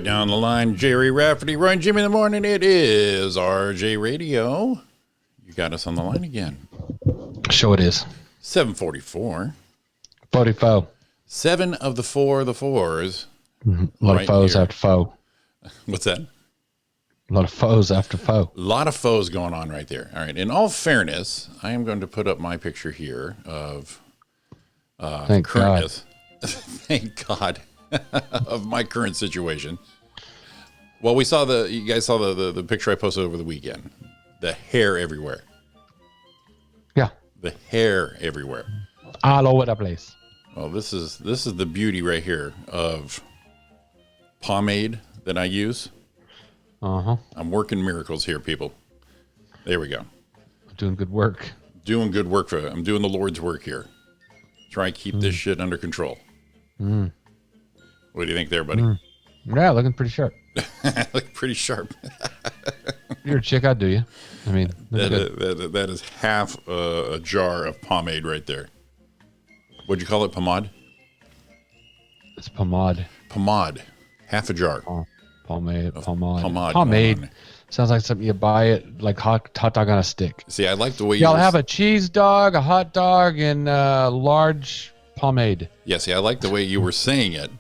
Speaker 1: Down the line, Jerry Rafferty, Ryan Jimmy in the morning. It is RJ Radio. You got us on the line again.
Speaker 2: Sure it is.
Speaker 1: 744.
Speaker 2: 44.
Speaker 1: 7 of the 4 of the fours.
Speaker 2: Mm-hmm. A lot of foes after foe.
Speaker 1: What's that?
Speaker 2: A lot of foes after foe.
Speaker 1: A lot of foes going on right there. All right. In all fairness, I am going to put up my picture here of
Speaker 2: Thank
Speaker 1: currentness. God. Thank God. Of my current situation. Well, you guys saw the picture I posted over the weekend. The hair everywhere.
Speaker 2: Yeah.
Speaker 1: The hair everywhere.
Speaker 2: All over the place.
Speaker 1: Well, this is the beauty right here of pomade that I use.
Speaker 2: Uh-huh.
Speaker 1: I'm working miracles here, people. There we go.
Speaker 2: Doing good work.
Speaker 1: Doing good work I'm doing the Lord's work here. Try and keep this shit under control. What do you think there, buddy?
Speaker 2: Yeah, looking pretty sharp.
Speaker 1: Look pretty sharp.
Speaker 2: You're a chick, I'd do you. I mean,
Speaker 1: that is half a jar of pomade right there. What'd you call it? Pomade?
Speaker 2: It's pomade.
Speaker 1: Pomade. Half a jar.
Speaker 2: Pomade.
Speaker 1: Pomade.
Speaker 2: Sounds like something you buy at like hot dog on a stick.
Speaker 1: See, I like the way
Speaker 2: y'all have a cheese dog, a hot dog, and large pomade.
Speaker 1: Yeah, see, I like the way you were saying it.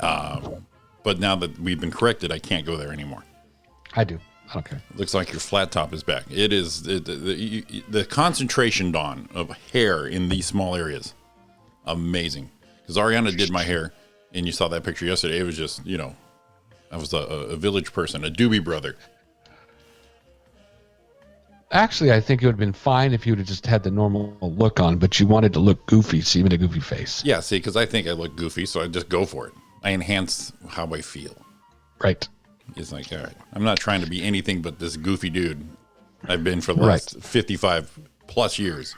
Speaker 1: But now that we've been corrected, I can't go there anymore.
Speaker 2: I do. I don't care.
Speaker 1: It looks like your flat top is back. It is the concentration, Dawn, of hair in these small areas. Amazing. Because Ariana did my hair, and you saw that picture yesterday. It was just, I was a village person, a doobie brother.
Speaker 2: Actually, I think it would have been fine if you would have just had the normal look on, but you wanted to look goofy, so you made a goofy face.
Speaker 1: Yeah, see, because I think I look goofy, so I just go for it. I enhance how I feel.
Speaker 2: Right.
Speaker 1: It's like, all right, I'm not trying to be anything but this goofy dude I've been for the last 55 plus years.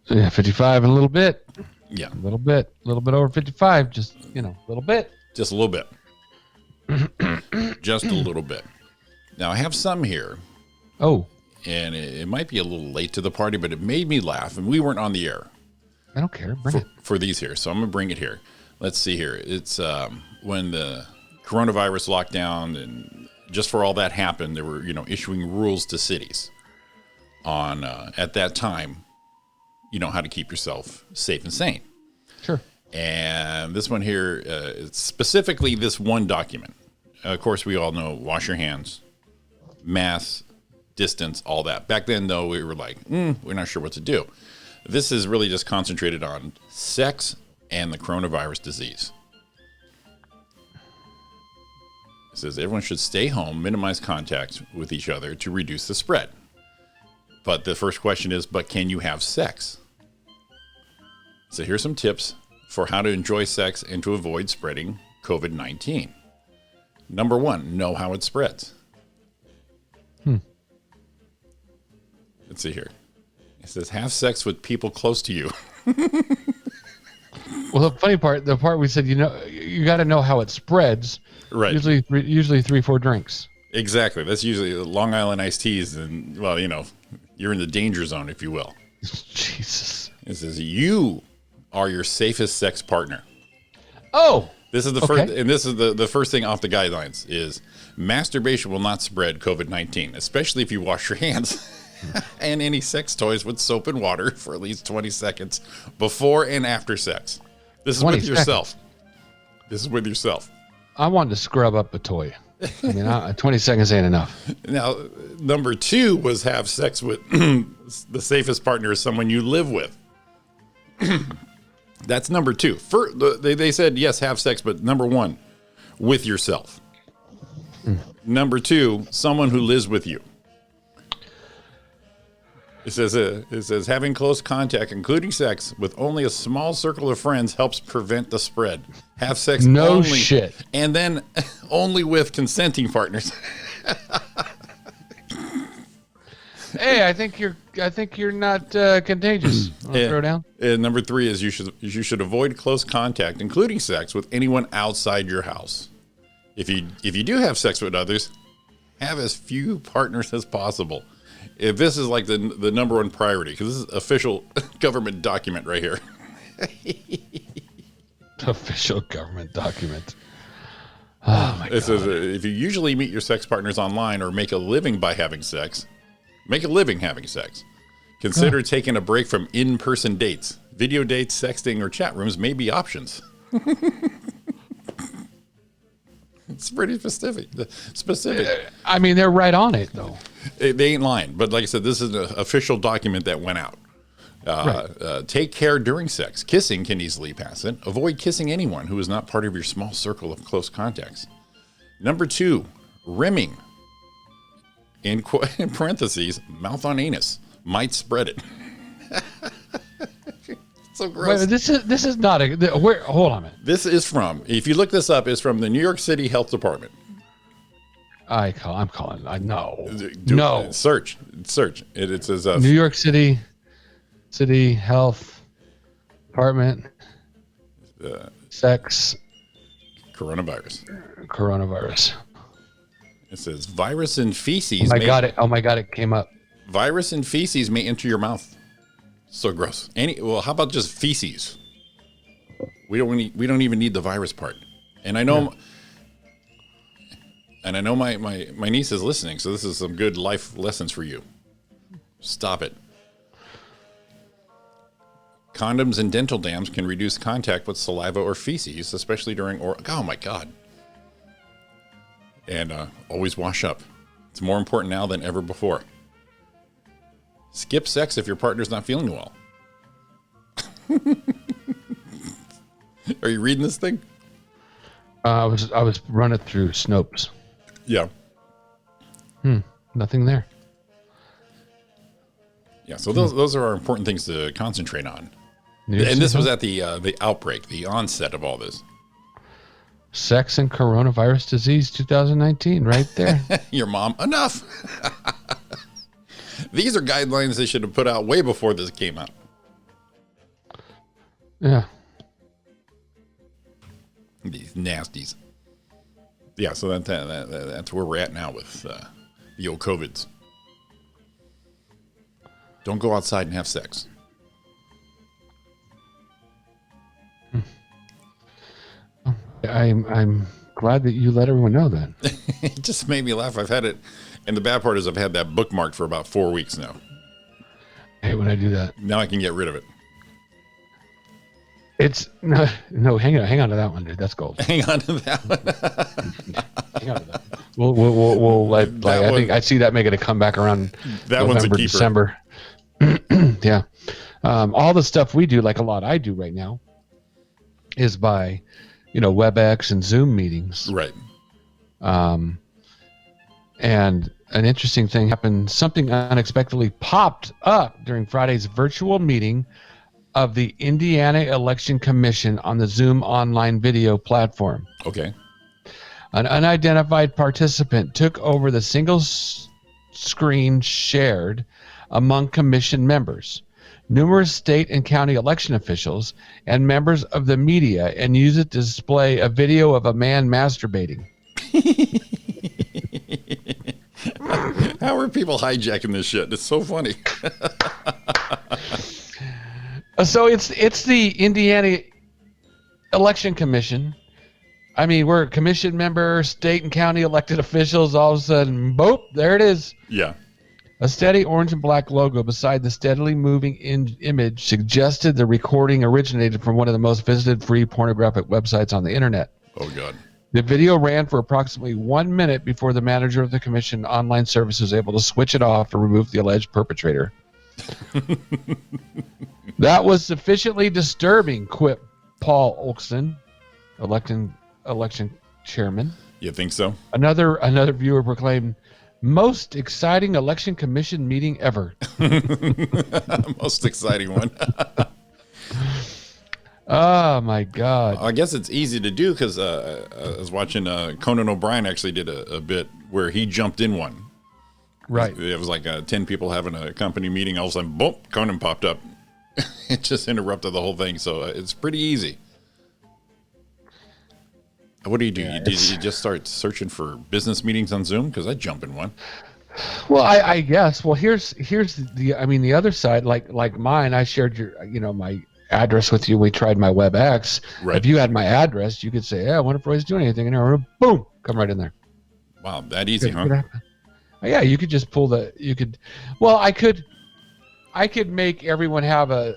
Speaker 2: Yeah, 55 and a little bit.
Speaker 1: Yeah.
Speaker 2: A little bit over 55, just, a little bit.
Speaker 1: Just a little bit. Just a little bit. Now, I have some here.
Speaker 2: Oh.
Speaker 1: And it might be a little late to the party, but it made me laugh, and we weren't on the air.
Speaker 2: I don't care. Bring it.
Speaker 1: For these here, so I'm going to bring it here. Let's see here. It's when the coronavirus lockdown and just for all that happened, they were, issuing rules to cities on, at that time, how to keep yourself safe and sane.
Speaker 2: Sure.
Speaker 1: And this one here, it's specifically this one document. Of course, we all know wash your hands, mask, distance, all that. Back then, though, we were like, we're not sure what to do. This is really just concentrated on sex and the coronavirus disease. It says everyone should stay home, minimize contact with each other to reduce the spread. But the first question is, but can you have sex? So here's some tips for how to enjoy sex and to avoid spreading COVID-19. Number 1, know how it spreads. Let's see here. It says have sex with people close to you.
Speaker 2: Well, the funny part, we said, you got to know how it spreads.
Speaker 1: Right.
Speaker 2: Usually 3-4 drinks.
Speaker 1: Exactly. That's usually Long Island iced teas. And, well, you're in the danger zone, if you will.
Speaker 2: Jesus.
Speaker 1: It says you are your safest sex partner.
Speaker 2: Oh.
Speaker 1: This is the first, and this is the first thing off the guidelines is masturbation will not spread COVID-19, especially if you wash your hands and any sex toys with soap and water for at least 20 seconds before and after sex. This is with yourself. This is with yourself.
Speaker 2: I wanted to scrub up a toy. I mean, 20 seconds ain't enough.
Speaker 1: Now, number 2 was have sex with the safest partner is someone you live with. That's number 2. They said, yes, have sex, but number 1, with yourself. Number 2, someone who lives with you. It says having close contact, including sex, with only a small circle of friends helps prevent the spread. Have sex
Speaker 2: no shit.
Speaker 1: And then only with consenting partners.
Speaker 2: Hey, I think you're not contagious. Throw down.
Speaker 1: And number 3 is you should avoid close contact, including sex, with anyone outside your house. If you do have sex with others, have as few partners as possible. If this is like the number 1 priority, because this is official government document right here.
Speaker 2: Official government document. Oh my God.
Speaker 1: It says if you usually meet your sex partners online or make a living by having sex, consider taking a break from in-person dates. Video dates, sexting, or chat rooms may be options. It's pretty specific.
Speaker 2: I mean, they're right on it, though.
Speaker 1: They ain't lying. But like I said, this is an official document that went out. Take care during sex. Kissing can easily pass it. Avoid kissing anyone who is not part of your small circle of close contacts. Number 2, rimming. In parentheses, mouth on anus. Might spread it. So gross.
Speaker 2: Wait, this is not a. Hold on a minute.
Speaker 1: This is from, if you look this up, it's from the New York City Health Department.
Speaker 2: I'm calling. No.
Speaker 1: Search. It says
Speaker 2: New York City Health Department. Sex. Coronavirus.
Speaker 1: It says virus and feces.
Speaker 2: Oh my god! It came up.
Speaker 1: Virus and feces may enter your mouth. So gross. How about just feces? We don't even need the virus part. And I know, my niece is listening, so this is some good life lessons for you. Stop it. Condoms and dental dams can reduce contact with saliva or feces, especially during oh my god. And always wash up. It's more important now than ever before. Skip sex if your partner's not feeling well. Are you reading this thing?
Speaker 2: I was running through Snopes.
Speaker 1: Yeah.
Speaker 2: Nothing there.
Speaker 1: Yeah, so those are our important things to concentrate on. And this was at the outbreak, the onset of all this.
Speaker 2: Sex and coronavirus disease 2019, right there.
Speaker 1: Your mom, enough. These are guidelines they should have put out way before this came out.
Speaker 2: Yeah.
Speaker 1: These nasties. Yeah, so that's where we're at now with the old COVIDs. Don't go outside and have sex.
Speaker 2: I'm glad that you let everyone know that.
Speaker 1: It just made me laugh. I've had it, and the bad part is I've had that bookmarked for about 4 weeks now.
Speaker 2: I hate when I do that.
Speaker 1: Now I can get rid of it.
Speaker 2: It's no. Hang on to that one, dude. That's gold.
Speaker 1: Hang on to that one.
Speaker 2: Hang on to that. We'll I think I see that making a comeback around
Speaker 1: that
Speaker 2: November,
Speaker 1: one's a keeper.
Speaker 2: December. Yeah. All the stuff we do, like a lot I do right now, is by WebEx and Zoom meetings.
Speaker 1: Right.
Speaker 2: And an interesting thing happened. Something unexpectedly popped up during Friday's virtual meeting of the Indiana Election Commission on the Zoom online video platform.
Speaker 1: Okay.
Speaker 2: An unidentified participant took over the single screen shared among commission members, numerous state and county election officials, and members of the media, and used it to display a video of a man masturbating.
Speaker 1: How are people hijacking this shit? It's so funny.
Speaker 2: So it's the Indiana Election Commission. I mean, we're a commission member, state and county elected officials. All of a sudden, boop, there it is.
Speaker 1: Yeah.
Speaker 2: A steady orange and black logo beside the steadily moving image suggested the recording originated from one of the most visited free pornographic websites on the internet.
Speaker 1: Oh, God.
Speaker 2: The video ran for approximately 1 minute before the manager of the commission online service was able to switch it off to remove the alleged perpetrator. That was sufficiently disturbing, quipped Paul Olson, election chairman.
Speaker 1: You think so?
Speaker 2: Another viewer proclaimed, "Most exciting election commission meeting ever."
Speaker 1: Most exciting one.
Speaker 2: Oh my God!
Speaker 1: I guess it's easy to do because I was watching Conan O'Brien actually did a bit where he jumped in one.
Speaker 2: Right.
Speaker 1: It was like 10 people having a company meeting. All of a sudden, boom, Conan popped up. It just interrupted the whole thing. So it's pretty easy. What do you do? Yeah, you just start searching for business meetings on Zoom? Because I jump in one.
Speaker 2: Well, I guess. Well, here's the other side. Like mine, I shared my address with you. We tried my WebEx.
Speaker 1: Right.
Speaker 2: If you had my address, you could say, "Yeah, I wonder if Roy's doing anything," and boom, come right in there.
Speaker 1: Wow, that easy, huh?
Speaker 2: Yeah, you could just pull Well, I could make everyone have a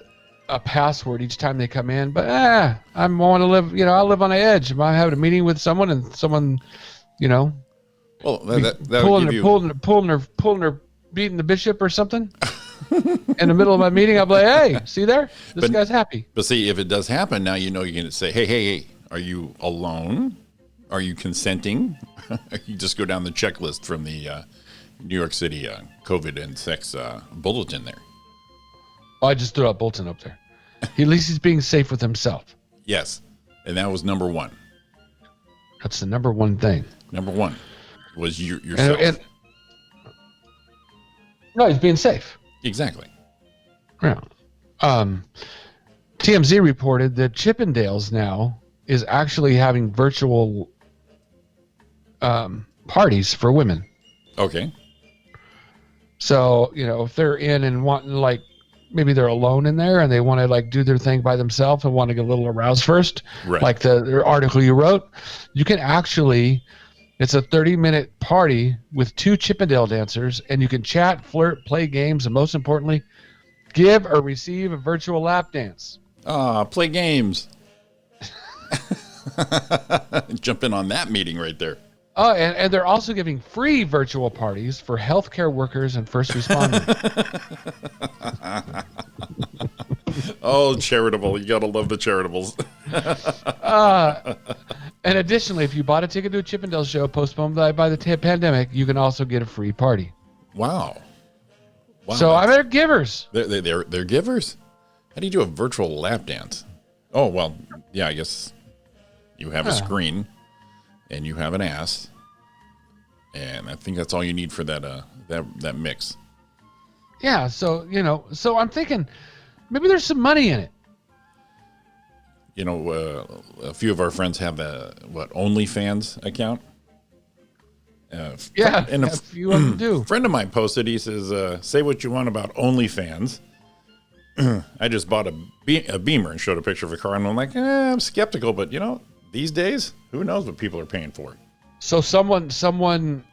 Speaker 2: password each time they come in, but I want to live. I live on the edge. If I have a meeting with someone and someone,
Speaker 1: well, that pulling
Speaker 2: her beating the bishop or something. in the middle of my meeting, I'll be like, hey, see there? This guy's happy.
Speaker 1: But see, if it does happen, now you know you can say, hey, are you alone? Are you consenting? You just go down the checklist from the New York City COVID and sex bulletin there.
Speaker 2: Oh, I just threw out Bolton up there. At least he's being safe with himself.
Speaker 1: Yes, and that was number one.
Speaker 2: That's the number one thing.
Speaker 1: Number one was yourself.
Speaker 2: No, he's being safe.
Speaker 1: Exactly.
Speaker 2: Yeah. TMZ reported that Chippendales now is actually having virtual parties for women.
Speaker 1: Okay.
Speaker 2: So, if they're in and wanting, like, maybe they're alone in there and they want to, like, do their thing by themselves and want to get a little aroused first,
Speaker 1: right.
Speaker 2: Like the article you wrote, you can actually, it's a 30-minute party with 2 Chippendale dancers, and you can chat, flirt, play games, and most importantly, give or receive a virtual lap dance.
Speaker 1: Play games. Jump in on that meeting right there.
Speaker 2: Oh, and they're also giving free virtual parties for healthcare workers and first responders.
Speaker 1: Oh, charitable. You got to love the charitables.
Speaker 2: And additionally, if you bought a ticket to a Chippendale show postponed by the pandemic, you can also get a free party.
Speaker 1: Wow.
Speaker 2: So they're givers.
Speaker 1: They're givers. How do you do a virtual lap dance? Oh, well, yeah, I guess you have a screen and you have an ass, and I think that's all you need for that mix.
Speaker 2: Yeah, so so I'm thinking maybe there's some money in it.
Speaker 1: A few of our friends have the OnlyFans account.
Speaker 2: And a few of them do.
Speaker 1: A friend of mine posted. He says, "Say what you want about OnlyFans. I just bought a Beamer and showed a picture of a car, and I'm like, I'm skeptical, but these days, who knows what people are paying for?"
Speaker 2: So someone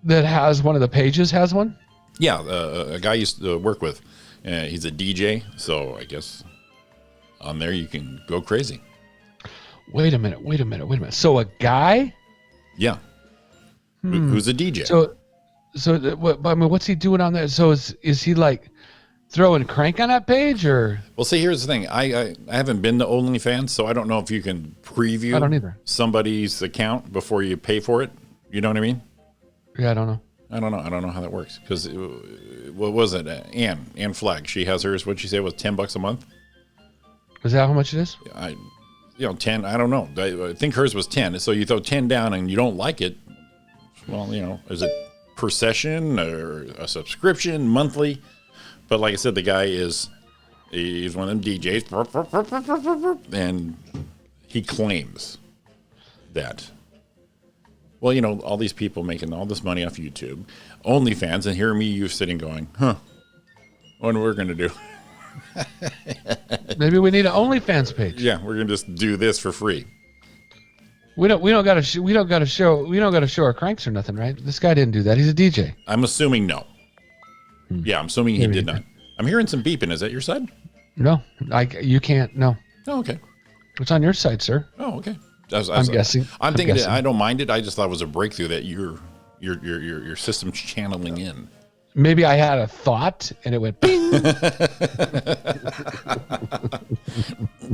Speaker 2: that has one of the pages has one?
Speaker 1: Yeah, a guy I used to work with. He's a DJ, so I guess on there you can go crazy.
Speaker 2: Wait a minute. So a guy?
Speaker 1: Yeah. Who's a DJ?
Speaker 2: What's he doing on there? So is he like throwing crank on that page, or?
Speaker 1: Well, see, here's the thing. I haven't been to OnlyFans, so I don't know if you can preview
Speaker 2: I don't either.
Speaker 1: somebody's account before you pay for it. You know what I mean?
Speaker 2: Yeah, I don't know.
Speaker 1: I don't know how that works. Because what was it? Ann Flagg. She has hers. What'd she say? It was $10 a month.
Speaker 2: Is that how much it is?
Speaker 1: 10. I don't know. I think hers was 10. So you throw 10 down and you don't like it. Well, is it per session or a subscription monthly? But like I said, the guy he's one of them DJs, and he claims that. Well, all these people making all this money off YouTube, OnlyFans, and here you sitting going, what are we going to do?
Speaker 2: Maybe we need an OnlyFans page.
Speaker 1: Yeah, we're going to just do this for free.
Speaker 2: We don't got to show our cranks or nothing, right? This guy didn't do that. He's a DJ.
Speaker 1: I'm assuming no. Yeah, I'm assuming he did not. I'm hearing some beeping. Is that your side?
Speaker 2: No, you can't. No.
Speaker 1: Oh, okay.
Speaker 2: It's on your side, sir.
Speaker 1: Oh, okay.
Speaker 2: I'm guessing.
Speaker 1: I'm thinking that I don't mind it. I just thought it was a breakthrough that your system's channeling in.
Speaker 2: Maybe I had a thought and it went bing.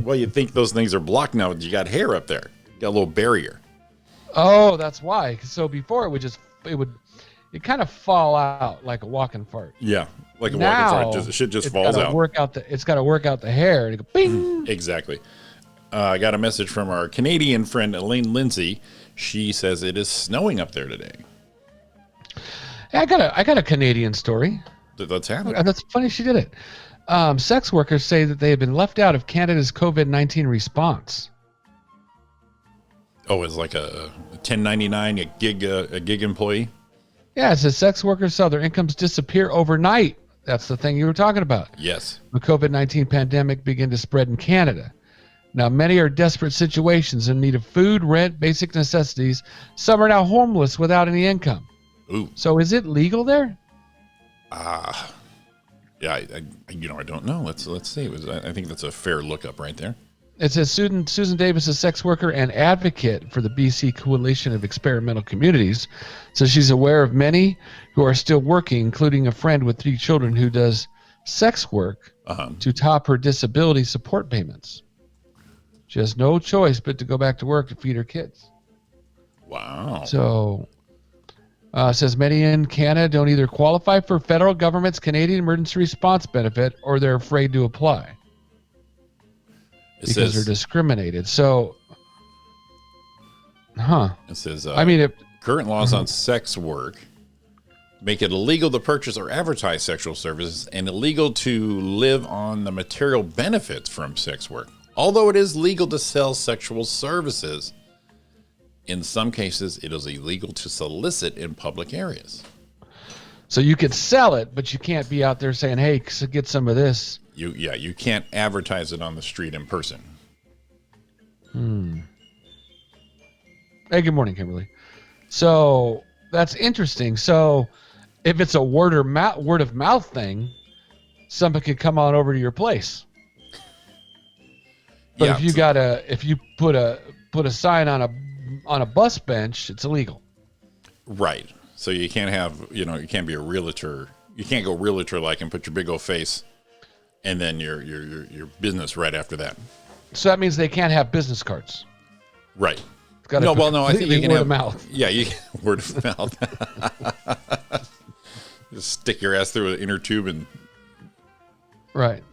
Speaker 1: Well, you think those things are blocked now. You got hair up there. You got a little barrier.
Speaker 2: Oh, that's why. So before it would kind of fall out like a walking fart.
Speaker 1: Yeah, like a walking fart. The shit just falls out.
Speaker 2: It's got to work out the hair. And it go bing.
Speaker 1: Exactly. I got a message from our Canadian friend Elaine Lindsay. She says it is snowing up there today.
Speaker 2: Hey, I got a Canadian story.
Speaker 1: Let's have it.
Speaker 2: That's funny she did it. Sex workers say that they have been left out of Canada's COVID-19 response.
Speaker 1: Oh, it's like a 1099, a gig employee?
Speaker 2: Yeah, it says sex workers saw their incomes disappear overnight. That's the thing you were talking about.
Speaker 1: Yes.
Speaker 2: The COVID-19 pandemic began to spread in Canada. Now, many are desperate situations in need of food, rent, basic necessities. Some are now homeless without any income.
Speaker 1: Ooh.
Speaker 2: So is it legal there?
Speaker 1: Yeah, I don't know. Let's see. I think that's a fair lookup right there.
Speaker 2: It says Susan Davis, a sex worker and advocate for the BC Coalition of Experimental Communities, says she's aware of many who are still working, including a friend with 3 children who does sex work to top her disability support payments. She has no choice but to go back to work to feed her kids.
Speaker 1: Wow.
Speaker 2: So, says many in Canada don't either qualify for federal government's Canadian Emergency Response Benefit or they're afraid to apply because they're discriminated. So,
Speaker 1: It says,
Speaker 2: I mean,
Speaker 1: current laws on sex work make it illegal to purchase or advertise sexual services and illegal to live on the material benefits from sex work. Although it is legal to sell sexual services, in some cases it is illegal to solicit in public areas.
Speaker 2: So you could sell it, but you can't be out there saying, "Hey, get some of this."
Speaker 1: You can't advertise it on the street in person.
Speaker 2: Hey, good morning, Kimberly. So that's interesting. So if it's a word of mouth thing, somebody could come on over to your place. But if you put a sign on a bus bench, it's illegal.
Speaker 1: Right. So you can't have, you can't be a realtor. You can't go realtor like and put your big old face and then your business right after that.
Speaker 2: So that means they can't have business cards.
Speaker 1: Right.
Speaker 2: I think you can have word of mouth.
Speaker 1: Yeah, word of mouth. Just stick your ass through an inner tube and.
Speaker 2: Right.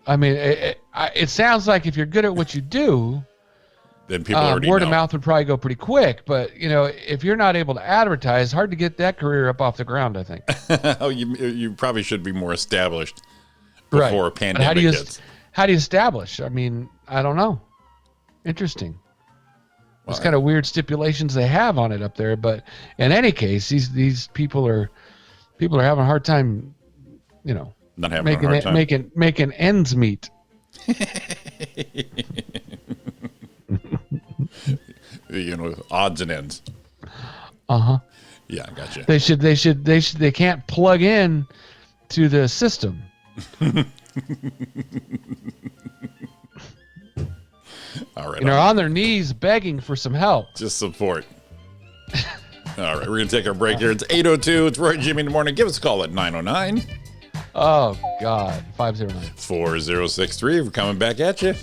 Speaker 2: I mean, it sounds like if you're good at what you do,
Speaker 1: then people already
Speaker 2: word
Speaker 1: know.
Speaker 2: of mouth would probably go pretty quick. But if you're not able to advertise, hard to get that career up off the ground, I think.
Speaker 1: Oh, you probably should be more established before a pandemic hits.
Speaker 2: How do you establish? I mean, I don't know. Interesting. There's kind of weird stipulations they have on it up there, but in any case, these people are having a hard time,
Speaker 1: not having a hard time
Speaker 2: making ends meet.
Speaker 1: Odds and ends. Yeah, gotcha.
Speaker 2: They can't plug in to the system.
Speaker 1: All right.
Speaker 2: On their knees begging for some help.
Speaker 1: Just support. All right, we're going to take our break here. It's 8:02. It's Roy and Jimmy in the morning. Give us a call at 909.
Speaker 2: Oh, God. 509.
Speaker 1: 4063. We're coming back at you.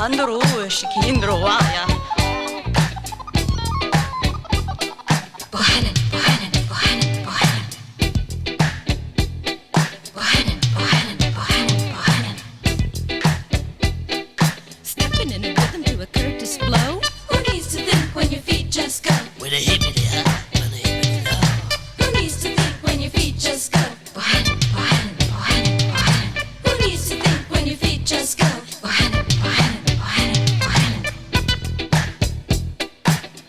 Speaker 7: Handro, Shikindro, Waya. Bohannon, Bohannon, Bohannon, Bohannon. Bohannon, Bohannon, Bohannon, Bohannon. Stepping in a rhythm to a Curtis blow. Who needs to think when your feet just go? With a hippity hop, with a hippity low. Who needs to think when your feet just go? Bohannon, Bohannon, Bohannon, Bohannon. Who needs to think when your feet just go? Bohannon, Bohannon, Bohannon, Bohannon.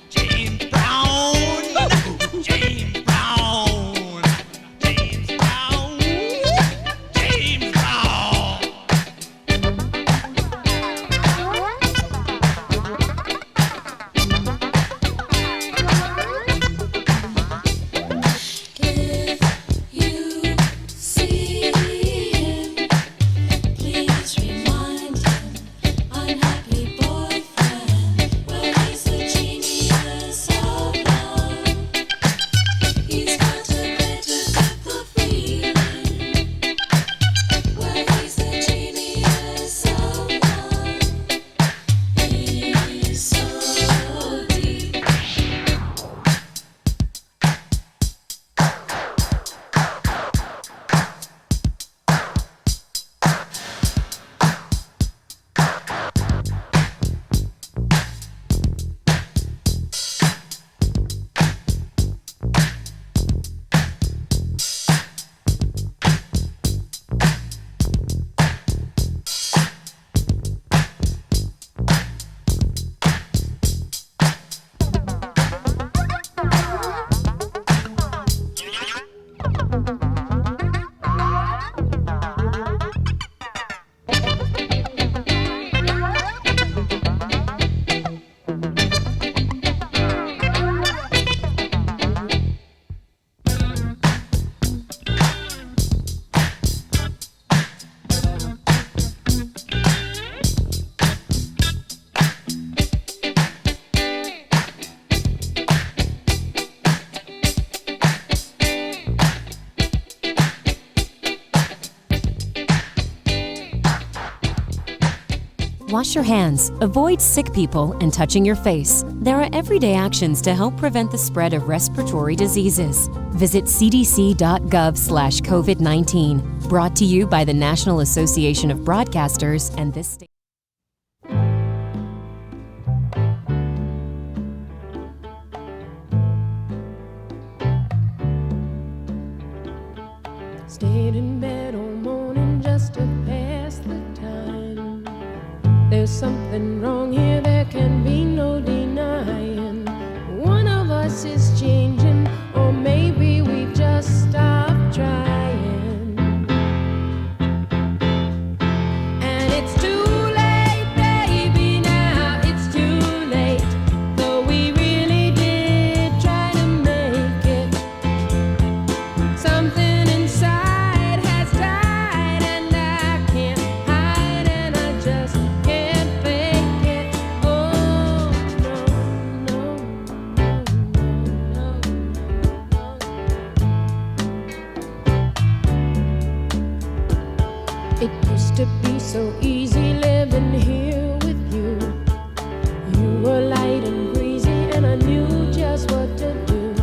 Speaker 8: James Brown, James Brown, James Brown, James Brown.
Speaker 7: If you see him, please remind him, unhappy boyfriend, well, he's the genius of love. He's got a better depth of feeling. Well, he's the genius of love. He's so deep.
Speaker 9: Wash your hands, avoid sick people, and touching your face. There are everyday actions to help prevent the spread of respiratory diseases. Visit cdc.gov/COVID-19. Brought to you by the National Association of Broadcasters and this state.
Speaker 10: Stayed in bed all morning just to pass the time. There's something wrong here, there can be no denying. One of us is changing, or maybe we've just stopped trying. And it's too late, baby, now it's too late. Though we really did try to make it. Something inside has died, and I can't hide, and I just can't fake it. Oh, no, no, no, no, no. It used to be so easy living here with you. You were light and breezy, and I knew just what to do.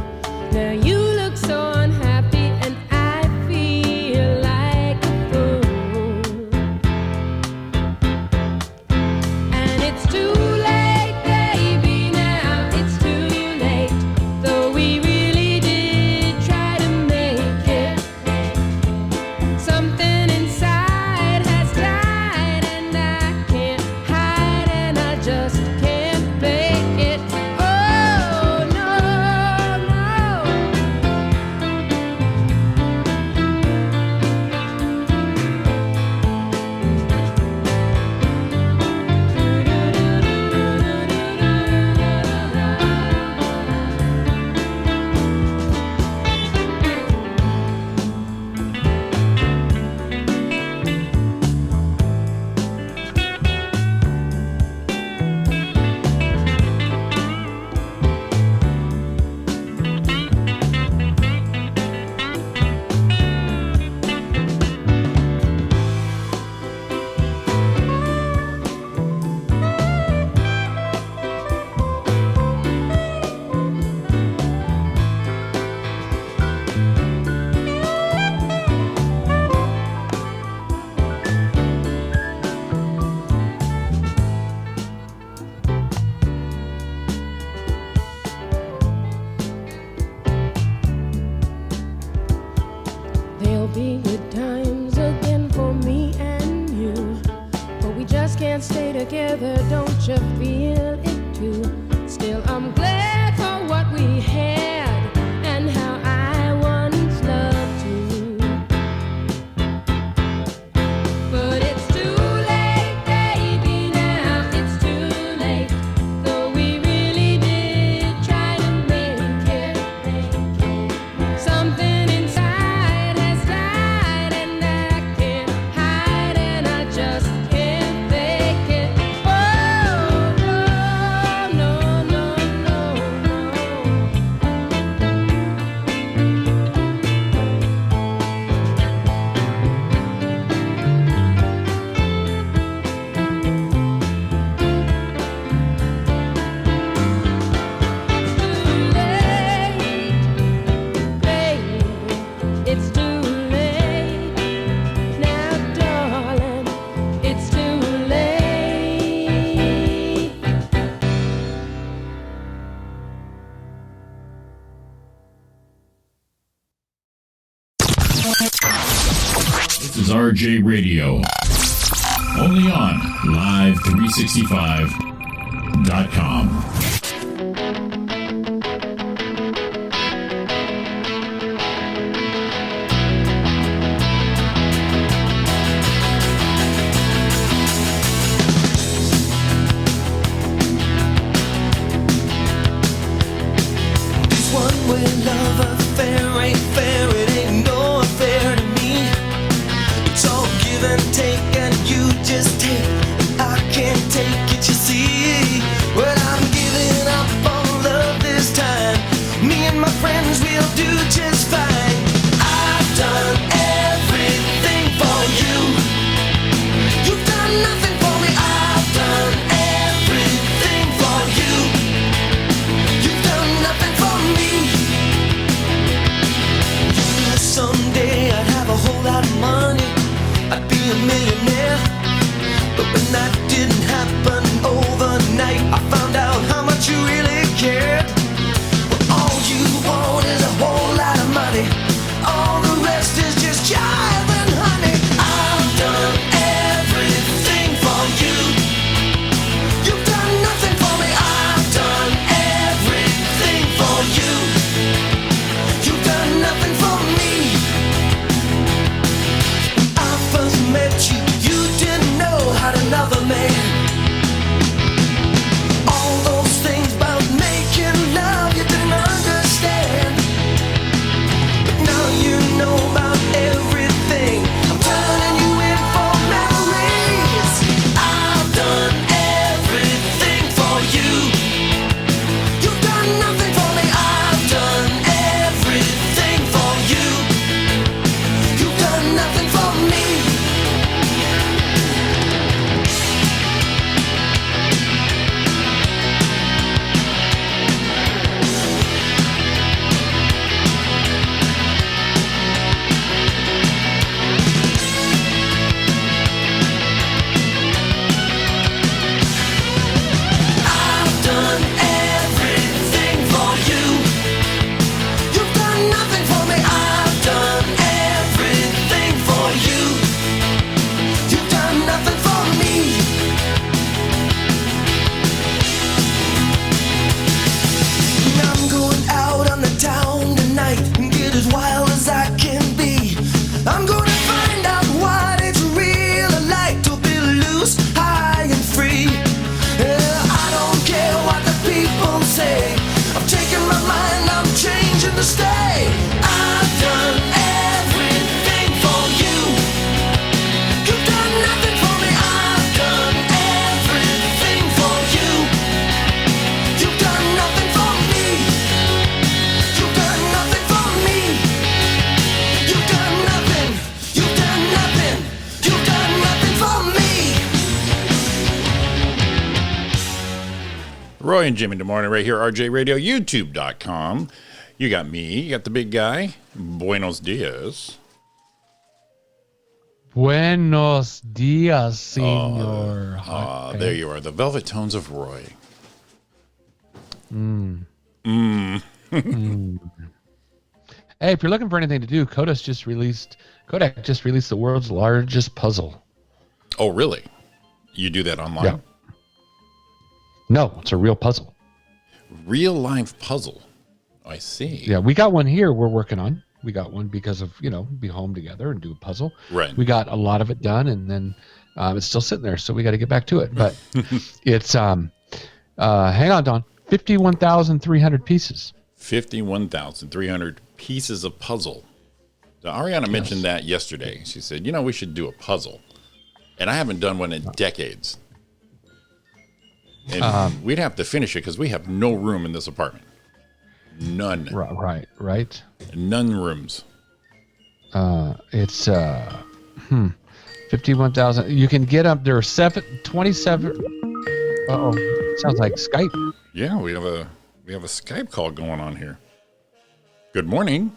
Speaker 10: Now you look so unhappy, and I feel like a fool. And it's too late, baby, now it's too late. Though we really did try to make it. Something inside has died, and I can't hide, and I just can't fake it. Oh, no, no. be good times again for me and you. But we just can't stay together, don't you feel it too? Still, I'm glad for what we had and how I once loved you. But it's too late, baby, now it's too late. Though we really did try to make it. Something inside has died and I can't hide and I just can't fake it. Oh, no, no, no, no. It's too late, now, darling. It's too late.
Speaker 3: This is RJ Radio. Only on Live365.com.
Speaker 8: This one-way love affair ain't fair, it ain't no affair to me. It's all give and take and you just take, and I can't take it, you see. Well, I'm giving up on love this time. Me and my friends will do just fine. I've done everything for you. You've done nothing for me. I've done everything for you. You've done nothing for me. You know someday I'd have a whole lot of money, I'd be a millionaire. But when that didn't happen overnight, I found out how much you really cared. Well, all you want is a whole lot of money. All the rest is just jive and honey. I've done everything for you. You've done nothing for me. I've done everything for you. You've done nothing for me. When I first met you, you didn't know how to love a man. All those things about making love you didn't understand. But now you know about everything. I'm turning you in for memories. I've done everything for you. You've done nothing for me. I've done everything for you. You've done nothing for me. I've done everything for you. You've done nothing for me. I've done everything for you. You've done nothing for me. And I'm going out on the town tonight and get as wild as I can be. I'm gonna find out what it's really like to be loose, high and free. I don't care what the people say. I'm taking my mind, I'm changing to stay. I've done everything for you. You've done nothing for me. I've done everything for you. You've done nothing for me. You've done nothing for me. You've done nothing. You've done nothing. You've done nothing for me.
Speaker 1: Roy and Jimmy in the morning right here, RJ Radio, YouTube.com. You got me, you got the big guy. Buenos dias.
Speaker 2: Buenos dias, senor.
Speaker 1: There you are, the velvet tones of Roy.
Speaker 2: Hey, if you're looking for anything to do, Kodak just released the world's largest puzzle.
Speaker 1: Oh, really? You do that online?
Speaker 2: Yeah. No, it's a real puzzle.
Speaker 1: Real life puzzle. I see.
Speaker 2: Yeah, we got one here we're working on. We got one because of, be home together and do a puzzle.
Speaker 1: Right.
Speaker 2: We got a lot of it done, and then it's still sitting there, so we got to get back to it. But it's, hang on, Don, 51,300 pieces.
Speaker 1: 51,300 pieces of puzzle. So Ariana mentioned that yesterday. She said, we should do a puzzle. And I haven't done one in decades. And we'd have to finish it because we have no room in this apartment. None.
Speaker 2: Right.
Speaker 1: None rooms.
Speaker 2: It's 51,000. You can get up there. 27. Uh-oh. Sounds like Skype.
Speaker 1: Yeah, we have a Skype call going on here. Good morning.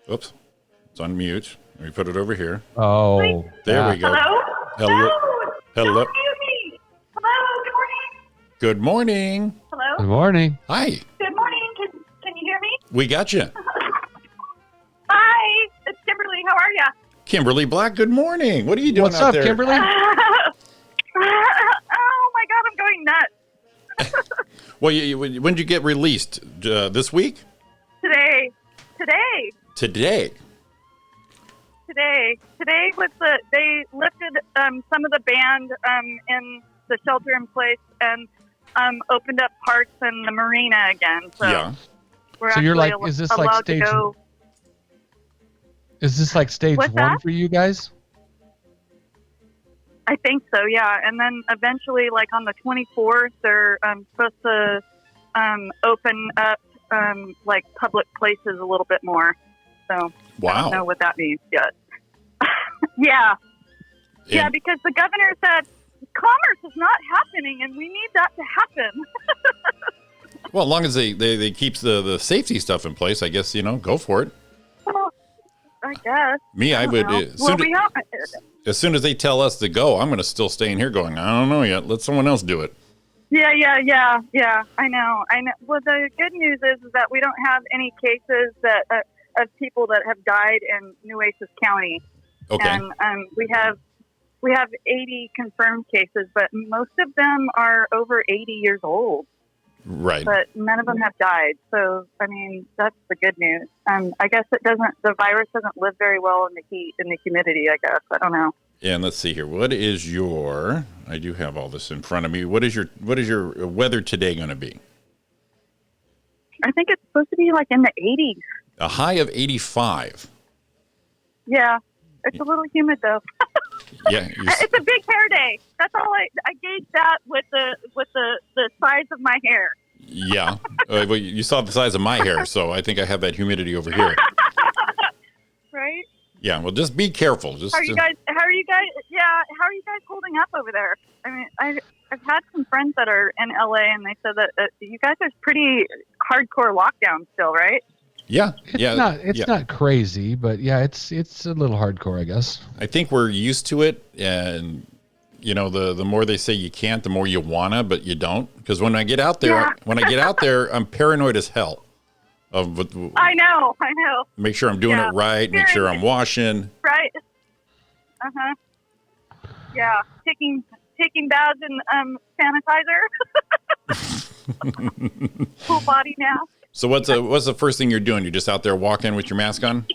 Speaker 1: Oops. It's on mute. Let me put it over here.
Speaker 2: Oh.
Speaker 1: There we go.
Speaker 11: Hello?
Speaker 1: Hello.
Speaker 11: Don't mute me. Hello,
Speaker 1: Good morning.
Speaker 11: Hello?
Speaker 2: Good morning.
Speaker 1: Hi.
Speaker 11: Good morning. Can you hear me?
Speaker 1: We got you.
Speaker 11: Hi, it's Kimberly. How are ya?
Speaker 1: Kimberly Black, good morning. What are you doing
Speaker 2: What's
Speaker 1: out
Speaker 2: up,
Speaker 1: there?
Speaker 2: Kimberly?
Speaker 11: Oh my God, I'm going nuts.
Speaker 1: Well, when did you get released? This week?
Speaker 11: Today was they lifted some of the band in the shelter in place and opened up parks in the marina again. So
Speaker 1: yeah.
Speaker 11: we're
Speaker 2: So you're like,
Speaker 11: actually
Speaker 2: is this
Speaker 11: allowed
Speaker 2: like
Speaker 11: to
Speaker 2: stage?
Speaker 11: go.
Speaker 2: Is this like stage
Speaker 11: What's
Speaker 2: one
Speaker 11: that?
Speaker 2: for you guys?
Speaker 11: I think so, yeah. And then eventually, like on the 24th, they're supposed to open up like public places a little bit more. So
Speaker 1: Wow.
Speaker 11: I don't know what that means yet. Yeah, because the governor said commerce is not happening, and we need that to happen.
Speaker 1: Well, as long as they keep the safety stuff in place, I guess, go for it.
Speaker 11: Well, I guess.
Speaker 1: Me, I would.
Speaker 11: Know.
Speaker 1: As soon as they tell us to go, I'm going to still stay in here going, I don't know yet. Let someone else do it.
Speaker 11: Yeah. I know. Well, the good news is that we don't have any cases that of people that have died in Nueces County.
Speaker 1: Okay.
Speaker 11: And we have 80 confirmed cases, but most of them are over 80 years old.
Speaker 1: Right.
Speaker 11: But none of them have died. So, I mean, that's the good news. I guess the virus doesn't live very well in the heat and the humidity, I guess. I don't know.
Speaker 1: And let's see here. What is I do have all this in front of me. What is your weather today going to be?
Speaker 11: I think it's supposed to be like in the 80s.
Speaker 1: A high of 85.
Speaker 11: Yeah. It's a little humid though.
Speaker 1: Yeah.
Speaker 11: It's a big hair day. That's all I gauge that with the size of my hair.
Speaker 1: Yeah. Well, you saw the size of my hair, so I think I have that humidity over here.
Speaker 11: Right?
Speaker 1: Yeah. Well, just be careful.
Speaker 11: How are you guys? Yeah. How are you guys holding up over there? I mean, I've had some friends that are in LA, and they said that you guys are pretty hardcore lockdown still, right?
Speaker 1: Yeah.
Speaker 2: It's not crazy, but yeah, it's a little hardcore, I guess.
Speaker 1: I think we're used to it, and the more they say you can't, the more you wanna, but you don't. Because when I get out there, I'm paranoid as hell.
Speaker 11: I know.
Speaker 1: Make sure I'm doing it right. Make sure I'm washing.
Speaker 11: Right. Yeah, taking baths in sanitizer. Full body now.
Speaker 1: So what's the first thing you're doing? You're just out there walking with your mask on?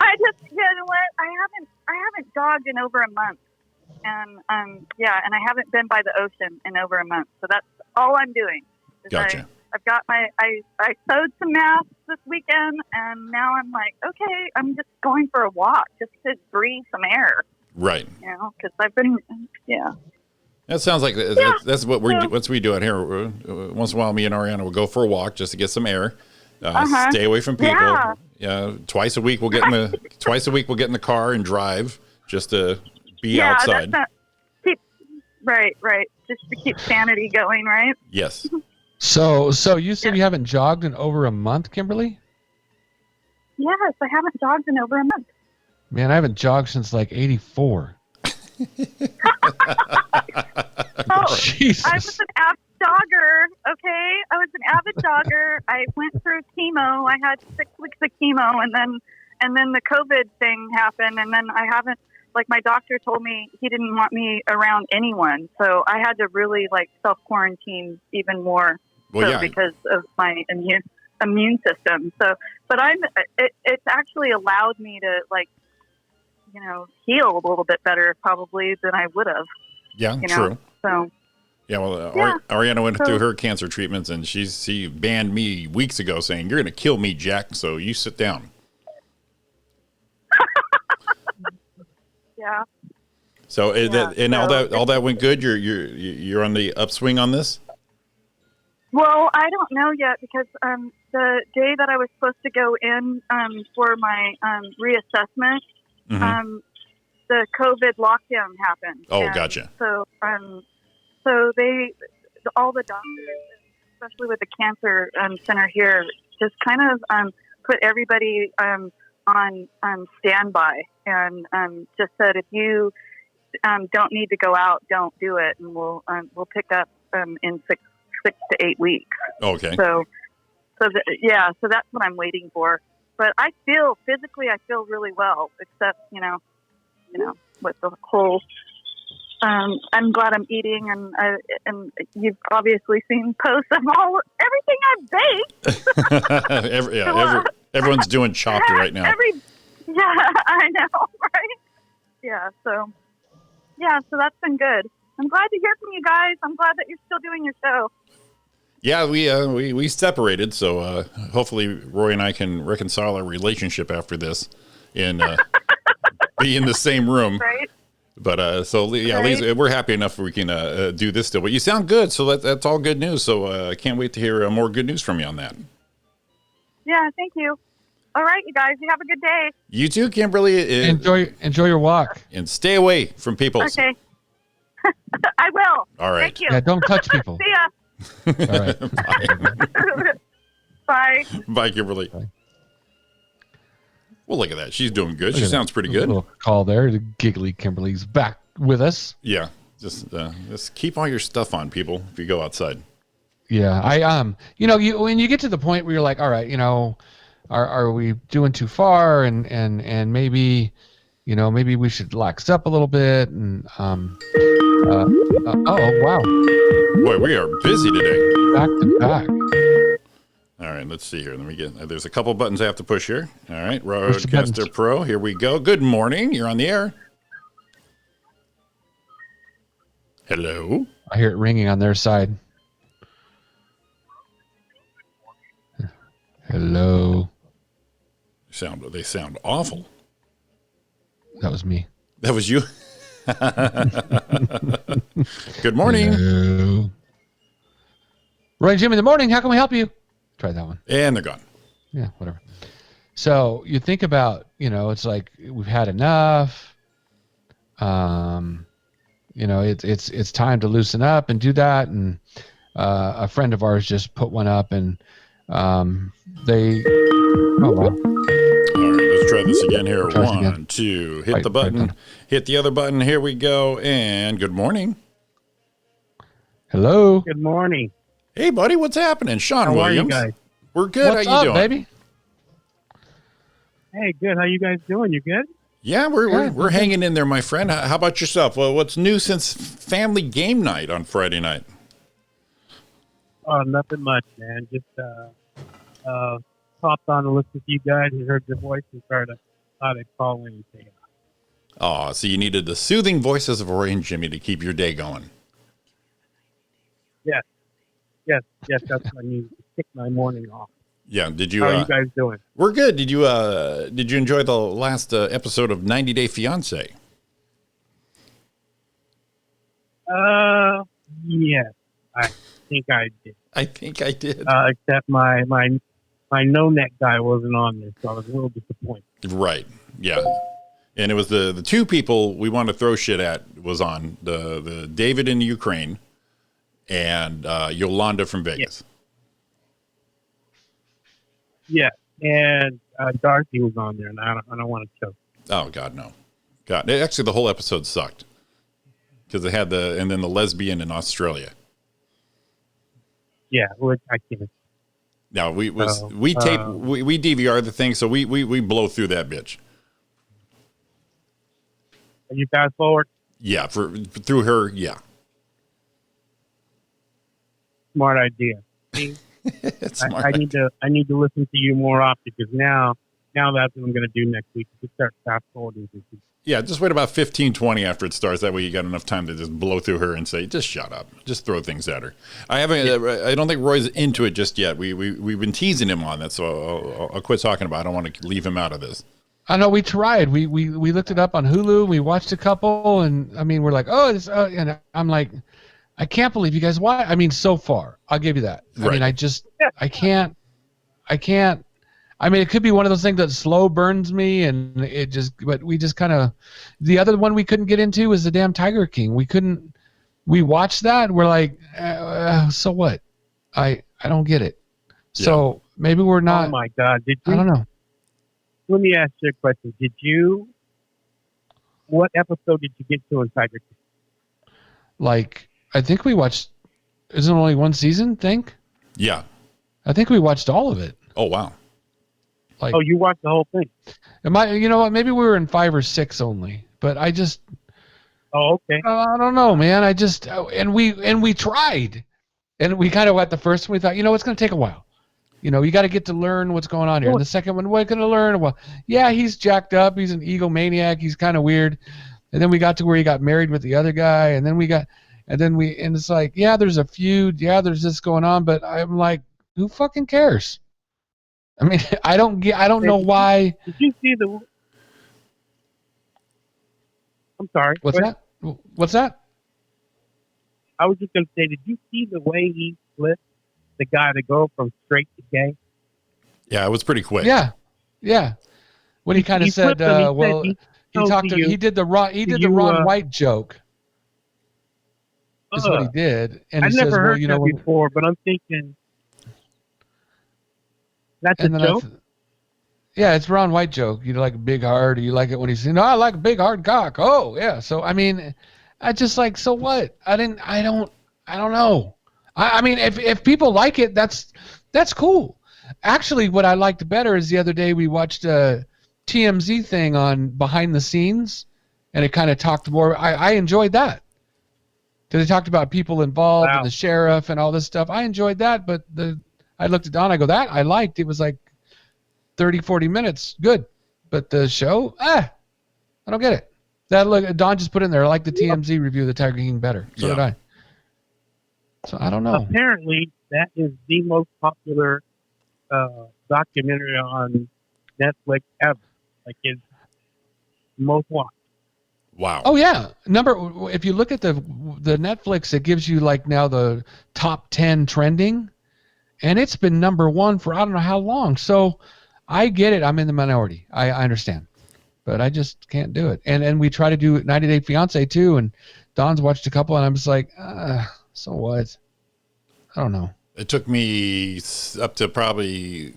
Speaker 11: I haven't jogged in over a month, and and I haven't been by the ocean in over a month. So that's all I'm doing.
Speaker 1: Gotcha.
Speaker 11: I've got I sewed some masks this weekend, and now I'm like, okay, I'm just going for a walk just to breathe some air.
Speaker 1: Right.
Speaker 11: Because I've been,
Speaker 1: That sounds like that's what we do out here. Once in a while, me and Ariana will go for a walk just to get some air, stay away from people. Yeah. Twice a week we'll get in the car and drive just to be outside.
Speaker 11: Right. Just to keep sanity going, right?
Speaker 1: Yes.
Speaker 2: So you said you haven't jogged in over a month, Kimberly?
Speaker 11: Yes, I haven't jogged in over a month.
Speaker 2: Man, I haven't jogged since like 84.
Speaker 11: Jesus. jogger. Okay, I was an avid jogger. I went through chemo. I had 6 weeks of chemo, and then the COVID thing happened, and then I haven't. Like my doctor told me he didn't want me around anyone, so I had to really like self quarantine even more.
Speaker 1: Well, yeah.
Speaker 11: Because of my immune system. So, but it's actually allowed me to like, heal a little bit better probably than I would have.
Speaker 1: Yeah, true.
Speaker 11: So.
Speaker 1: Yeah, well, Ariana went through her cancer treatments, and she banned me weeks ago, saying, "You're going to kill me, Jack. So you sit down."
Speaker 11: Yeah.
Speaker 1: So all that went good. You're on the upswing on this.
Speaker 11: Well, I don't know yet because the day that I was supposed to go in for my reassessment, the COVID lockdown happened.
Speaker 1: Oh,
Speaker 11: and
Speaker 1: gotcha.
Speaker 11: So all the doctors, especially with the cancer center here, just kind of put everybody on standby and just said, if you don't need to go out, don't do it, and we'll pick up in 6 to 8 weeks.
Speaker 1: Okay.
Speaker 11: So that's what I'm waiting for. But I feel really well, except with the whole. I'm glad I'm eating, and you've obviously seen posts of everything I've baked.
Speaker 1: Everyone's doing chopped right now.
Speaker 11: I know, right? Yeah, so that's been good. I'm glad to hear from you guys. I'm glad that you're still doing your show.
Speaker 1: Yeah, we separated, so hopefully Roy and I can reconcile our relationship after this and be in the same room.
Speaker 11: Right.
Speaker 1: But at least we're happy enough we can do this still. But you sound good, so that's all good news. So I can't wait to hear more good news from you on that.
Speaker 11: Yeah, thank you. All right, you guys, you have a good day.
Speaker 1: You too, Kimberly.
Speaker 2: Enjoy your walk.
Speaker 1: And stay away from people.
Speaker 11: Okay. I will.
Speaker 1: All right.
Speaker 11: Thank you.
Speaker 2: Yeah, don't touch people.
Speaker 11: See ya.
Speaker 2: All right.
Speaker 11: Bye.
Speaker 1: Bye, Kimberly. Bye. Well, look at that. She's doing good. She sounds pretty good.
Speaker 2: A little call there. The giggly Kimberly's back with us.
Speaker 1: Yeah. Just keep all your stuff on, people, if you go outside.
Speaker 2: Yeah. When you get to the point where you're like, all right, are we doing too far? And maybe, maybe we should lax up a little bit. And, oh, wow.
Speaker 1: Boy, we are busy today.
Speaker 2: Back to back.
Speaker 1: All right, let's see here. Let me get. There's a couple buttons I have to push here. All right, Roadcaster Pro. Here we go. Good morning. You're on the air. Hello.
Speaker 2: I hear it ringing on their side. Hello.
Speaker 1: They sound awful.
Speaker 2: That was me.
Speaker 1: That was you. Good morning.
Speaker 2: Hello. Roy and Jim in the morning. How can we help you? Try that one.
Speaker 1: And they're gone.
Speaker 2: Yeah, whatever. So you think about, it's like we've had enough. It's time to loosen up and do that. And a friend of ours just put one up, and they. Oh wow.
Speaker 1: All right, let's try this again here. 1, 2. Hit the button. Hit the other button. Here we go. And good morning.
Speaker 2: Hello.
Speaker 12: Good morning.
Speaker 1: Hey, buddy, what's happening? Sean Williams.
Speaker 12: How are you guys?
Speaker 1: We're good.
Speaker 2: What's
Speaker 1: How you
Speaker 2: up,
Speaker 1: doing?
Speaker 2: Baby?
Speaker 12: Hey, good. How you guys doing? You good?
Speaker 1: Yeah, we're hanging in there, my friend. How about yourself? Well, what's new since family game night on Friday night?
Speaker 12: Oh, nothing much, man. Just popped on to listen to you guys and heard your voice and thought I'd call in and say hi.
Speaker 1: Oh, so you needed the soothing voices of Roy and Jimmy to keep your day going.
Speaker 12: Yes, that's what I need to kick my morning off.
Speaker 1: Yeah, did you?
Speaker 12: How are you guys doing?
Speaker 1: We're good. Did you enjoy the last episode of 90 Day Fiancé?
Speaker 12: Yes, I think I did.
Speaker 1: Except
Speaker 12: my no neck guy wasn't on there, so I was a little disappointed.
Speaker 1: Right. Yeah. And it was the two people we want to throw shit at was on the David in Ukraine and Yolanda from Vegas.
Speaker 12: Yeah, and Darcy was on there, and I don't want to choke.
Speaker 1: Oh God, no. God, actually, the whole episode sucked because they had and then the lesbian in Australia.
Speaker 12: Yeah, which I can't.
Speaker 1: No, we tape we DVR the thing, so we blow through that bitch.
Speaker 12: You fast forward.
Speaker 1: Yeah, through her. Yeah,
Speaker 12: Smart idea. See, I need to listen to you more often because now that's what I'm going to do next week. To start fast forwarding.
Speaker 1: Yeah, just wait about 15-20 after it starts. That way you got enough time to just blow through her and say, just shut up. Just throw things at her. I don't think Roy's into it just yet. We've been teasing him on that, so I'll quit talking about it. I don't want to leave him out of this.
Speaker 2: I know we tried. We looked it up on Hulu. We watched a couple, and I mean, we're like, oh, this, and I'm like, I can't believe you guys watch. I mean, so far, I'll give you that.
Speaker 1: Right.
Speaker 2: I mean, I can't. I mean, it could be one of those things that slow burns me, and but we just kind of. The other one we couldn't get into was the damn Tiger King. We watched that. And we're like, so what? I don't get it. So maybe we're not.
Speaker 12: Oh my God! Did you?
Speaker 2: I don't know.
Speaker 12: Let me ask you a question. What episode did you get to in Tiger King?
Speaker 2: Like, I think we watched. Isn't it only one season?
Speaker 1: Yeah.
Speaker 2: I think we watched all of it.
Speaker 1: Oh wow.
Speaker 2: Like,
Speaker 12: oh, you watched the whole thing?
Speaker 2: You know what? Maybe we were in 5 or 6 only, but I just.
Speaker 12: Oh, okay.
Speaker 2: I don't know, man. And we tried, and we kind of at the first one we thought, it's going to take a while. You got to get to learn what's going on here. And the second one, we're going to learn. Well, yeah, he's jacked up. He's an egomaniac. He's kind of weird. And then we got to where he got married with the other guy, and it's like, yeah, there's a feud. Yeah, there's this going on, but I'm like, who fucking cares? I mean, I don't know why.
Speaker 12: Did you see the? I'm sorry.
Speaker 2: What's that?
Speaker 12: I was just going to say, did you see the way he flipped the guy to go from straight to gay?
Speaker 1: Yeah, it was pretty quick.
Speaker 2: Yeah. When he kind of said, he did the Ron White joke. Is what he did, and
Speaker 12: I
Speaker 2: he
Speaker 12: never
Speaker 2: says,
Speaker 12: heard that before, but I'm thinking. That's a joke?
Speaker 2: Yeah, it's Ron White joke. You like a big hard? You like it when he's I like a big hard cock. Oh yeah. So I mean, I just like, so what? I don't know. I mean, if people like it, that's cool. Actually, what I liked better is the other day we watched a TMZ thing on behind the scenes, and it kind of talked more. I enjoyed that because they talked about people involved and the sheriff and all this stuff. I enjoyed that, but I looked at Don. I go, that I liked. It was like 30, 40 minutes. Good. But the show, I don't get it. Don just put in there, I like the TMZ review of the Tiger King better. So did I. So I don't know.
Speaker 12: Apparently, that is the most popular documentary on Netflix ever. Like, it's most watched.
Speaker 1: Wow.
Speaker 2: Oh yeah. If you look at the Netflix, it gives you like now the top 10 trending. And it's been number 1 for I don't know how long. So I get it. I'm in the minority. I understand. But I just can't do it. And we try to do 90 Day Fiance too. And Don's watched a couple and I'm just like, so what? I don't know.
Speaker 1: It took me up to probably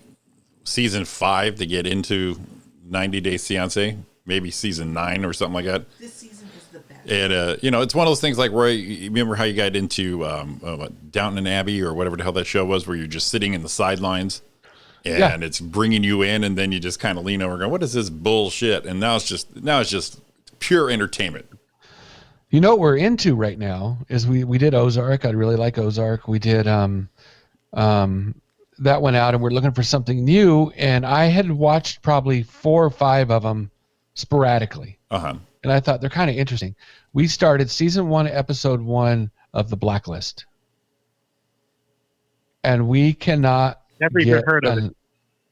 Speaker 1: season 5 to get into 90 Day Fiance. Maybe season 9 or something like that.
Speaker 13: This season is the best.
Speaker 1: And, it's one of those things like, Roy, you remember how you got into Downton Abbey or whatever the hell that show was, where you're just sitting in the sidelines and it's bringing you in, and then you just kind of lean over and go, what is this bullshit? And now it's just pure entertainment.
Speaker 2: You know what we're into right now is we did Ozark. I really like Ozark. We did that went out, and we're looking for something new, and I had watched probably 4 or 5 of them sporadically. And I thought they're kind of interesting. We started season 1, episode 1 of The Blacklist. And we cannot
Speaker 12: never even heard of it.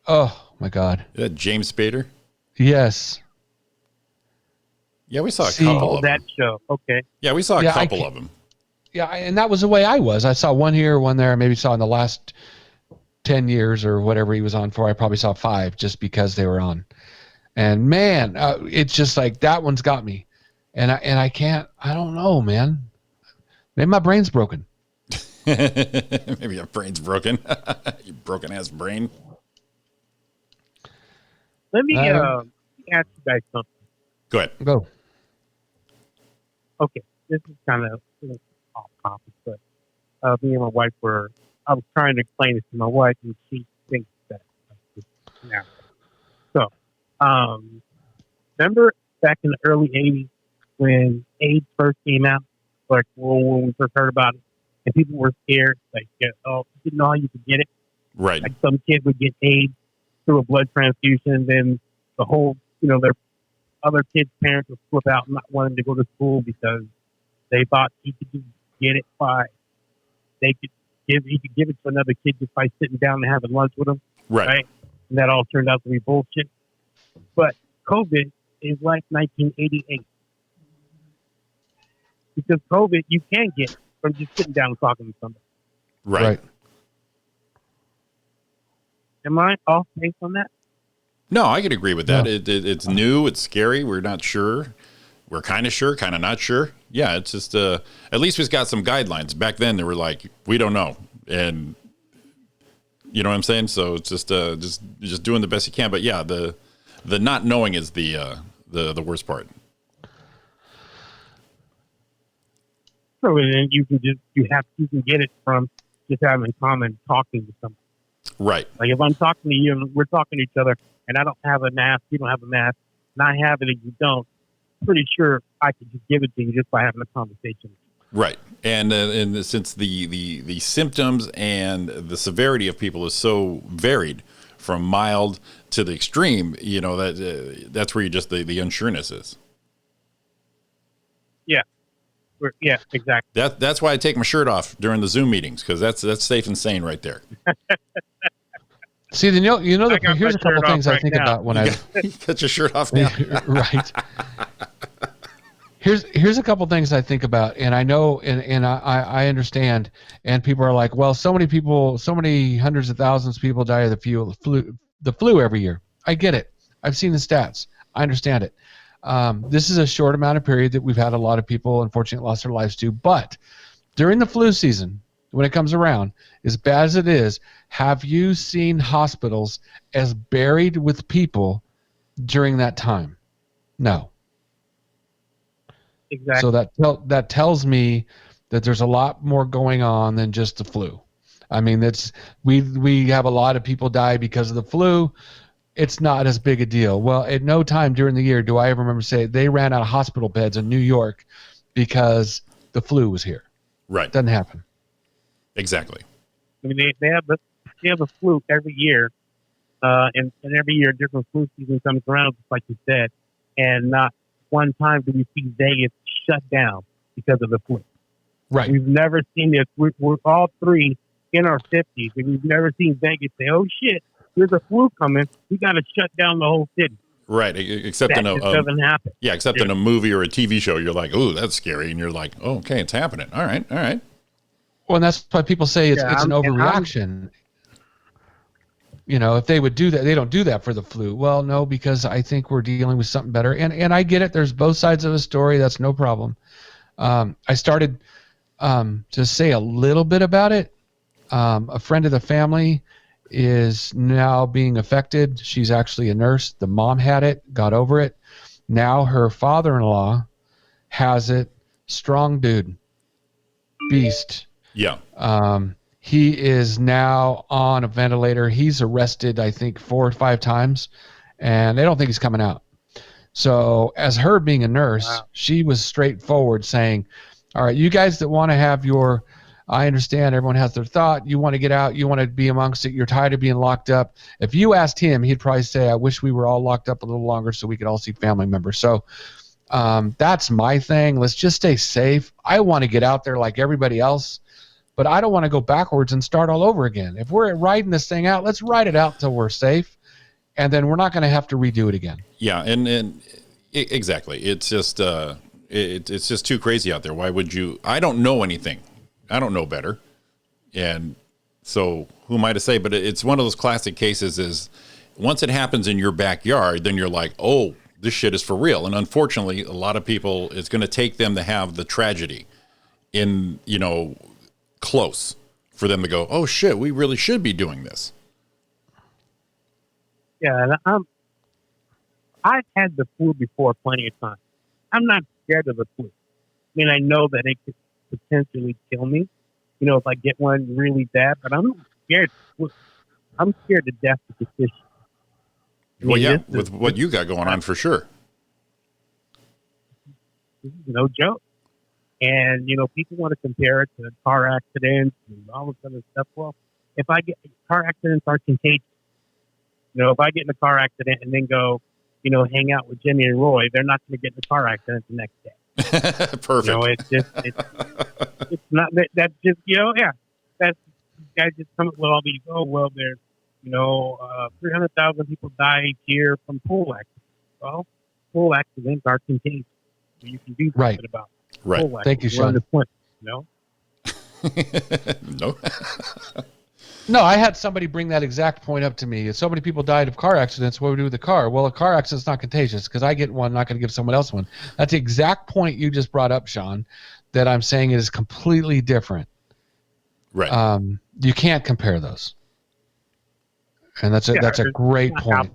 Speaker 2: Oh my God.
Speaker 1: Is that James Spader?
Speaker 2: Yes.
Speaker 1: Yeah, we saw a couple of
Speaker 12: that
Speaker 1: them.
Speaker 12: show. Okay.
Speaker 1: Yeah, we saw a couple of them.
Speaker 2: Yeah, and that was the way I was. I saw one here, one there, maybe saw in the last 10 years or whatever he was on for. I probably saw 5 just because they were on. And man, it's just like that one's got me. And I can't, I don't know, man. Maybe my brain's broken.
Speaker 1: Maybe your brain's broken. You broken ass brain.
Speaker 12: Let me ask you guys something.
Speaker 1: Go ahead.
Speaker 2: Go.
Speaker 12: Okay, this is kind of off topic, but me and my wife were I was trying to explain this to my wife, and she thinks that. Now, so, remember back in the early '80s when AIDS first came out, like when we first heard about it, and people were scared, like, oh, you didn't know how you could get it.
Speaker 1: Right.
Speaker 12: Like some kid would get AIDS through a blood transfusion, then the whole, their other kids' parents would flip out, not wanting to go to school because they thought he could just get it by he could give it to another kid just by sitting down and having lunch with them.
Speaker 1: Right.
Speaker 12: And that all turned out to be bullshit. But COVID is like 1988. Because COVID you can get from just sitting down and talking to somebody.
Speaker 1: Right.
Speaker 12: Am I off base on that?
Speaker 1: No, I could agree with that.
Speaker 2: No.
Speaker 1: It's new. It's scary. We're not sure. We're kind of sure, kind of not sure. Yeah, it's just at least we've got some guidelines. Back then, they were like, we don't know, and you know what I'm saying. So it's just doing the best you can. But yeah, the not knowing is the worst part.
Speaker 12: So then you can get it from just having common talking to someone.
Speaker 1: Right.
Speaker 12: Like if I'm talking to you and we're talking to each other, and I don't have a mask, you don't have a mask, and I have it and you don't, pretty sure I could just give it to you just by having a conversation.
Speaker 1: Right. And since the symptoms and the severity of people is so varied from mild to the extreme, that's where you just the unsureness is.
Speaker 12: Yeah. Yeah, exactly.
Speaker 1: That's why I take my shirt off during the Zoom meetings, because that's safe and sane right there.
Speaker 2: See, then here's a couple things I think about when I
Speaker 1: got your shirt off now.
Speaker 2: Right. Here's a couple things I think about, and I know, and I understand, and people are like, well, so many hundreds of thousands of people die of the flu every year. I get it. I've seen the stats. I understand it. This is a short amount of period that we've had a lot of people unfortunately lost their lives to, but during the flu season, when it comes around, as bad as it is, have you seen hospitals as buried with people during that time? No.
Speaker 12: Exactly.
Speaker 2: So that tells me that there's a lot more going on than just the flu. I mean, we have a lot of people die because of the flu. It's not as big a deal. Well, at no time during the year do I ever remember say they ran out of hospital beds in New York because the flu was here.
Speaker 1: Right.
Speaker 2: Doesn't happen.
Speaker 1: Exactly.
Speaker 12: I mean, they have the flu every year, and every year a different flu season comes around, just like you said, and not one time do we see Vegas shut down because of the flu.
Speaker 2: Right.
Speaker 12: We've never seen this. We're all three in our 50s, and we've never seen Vegas say, "Oh shit, there's a flu coming. We got to shut down the whole city."
Speaker 1: Right. Except
Speaker 12: that doesn't happen.
Speaker 1: Yeah, except in a movie or a TV show, you're like, "Oh, that's scary," and you're like, "Oh, okay, it's happening. All right."
Speaker 2: Well, and that's why people say it's an overreaction. If they would do that, they don't do that for the flu. Well, no, because I think we're dealing with something better. And I get it. There's both sides of the story. That's no problem. I started to say a little bit about it. A friend of the family is now being affected. She's actually a nurse. The mom had it, got over it. Now her father-in-law has it. Strong dude. Beast.
Speaker 1: Yeah.
Speaker 2: He is now on a ventilator. He's arrested, I think, 4 or 5 times, and they don't think he's coming out. So as her being a nurse, she was straightforward saying, all right, you guys that want to have I understand everyone has their thought. You want to get out. You want to be amongst it. You're tired of being locked up. If you asked him, he'd probably say, I wish we were all locked up a little longer so we could all see family members. So that's my thing. Let's just stay safe. I want to get out there like everybody else, but I don't want to go backwards and start all over again. If we're riding this thing out, let's ride it out till we're safe, and then we're not going to have to redo it again.
Speaker 1: Yeah, and exactly. It's just it's just too crazy out there. Why would you? I don't know anything. I don't know better, and so who am I to say? But it's one of those classic cases. Is once it happens in your backyard, then you're like, oh, this shit is for real. And unfortunately, a lot of people, it's going to take them to have the tragedy in close for them to go, oh shit, we really should be doing this.
Speaker 12: Yeah, I've had the flu before plenty of times. I'm not scared of the flu. I mean, I know that it could potentially kill me, if I get one really bad, but I'm scared. I'm scared to death of the fish.
Speaker 1: Well, yeah, with what you got going on, for sure.
Speaker 12: This is no joke. And, people want to compare it to car accidents and all this other stuff. Well, if I get car accidents are contagious. If I get in a car accident and then go, hang out with Jimmy and Roy, they're not going to get in a car accident the next day.
Speaker 1: Perfect.
Speaker 12: It's not that's just, yeah. That's, guys just come up with all these, there's, 300,000 people die each year from pool accidents. Well, pool accidents are contagious. So you can do something about it.
Speaker 1: Right.
Speaker 2: Thank you, Sean.
Speaker 12: No.
Speaker 2: No, I had somebody bring that exact point up to me. So many people died of car accidents. What do we do with the car? Well, a car accident's not contagious because I get one, I'm not going to give someone else one. That's the exact point you just brought up, Sean, that I'm saying is completely different.
Speaker 1: Right.
Speaker 2: You can't compare those. And that's a great point.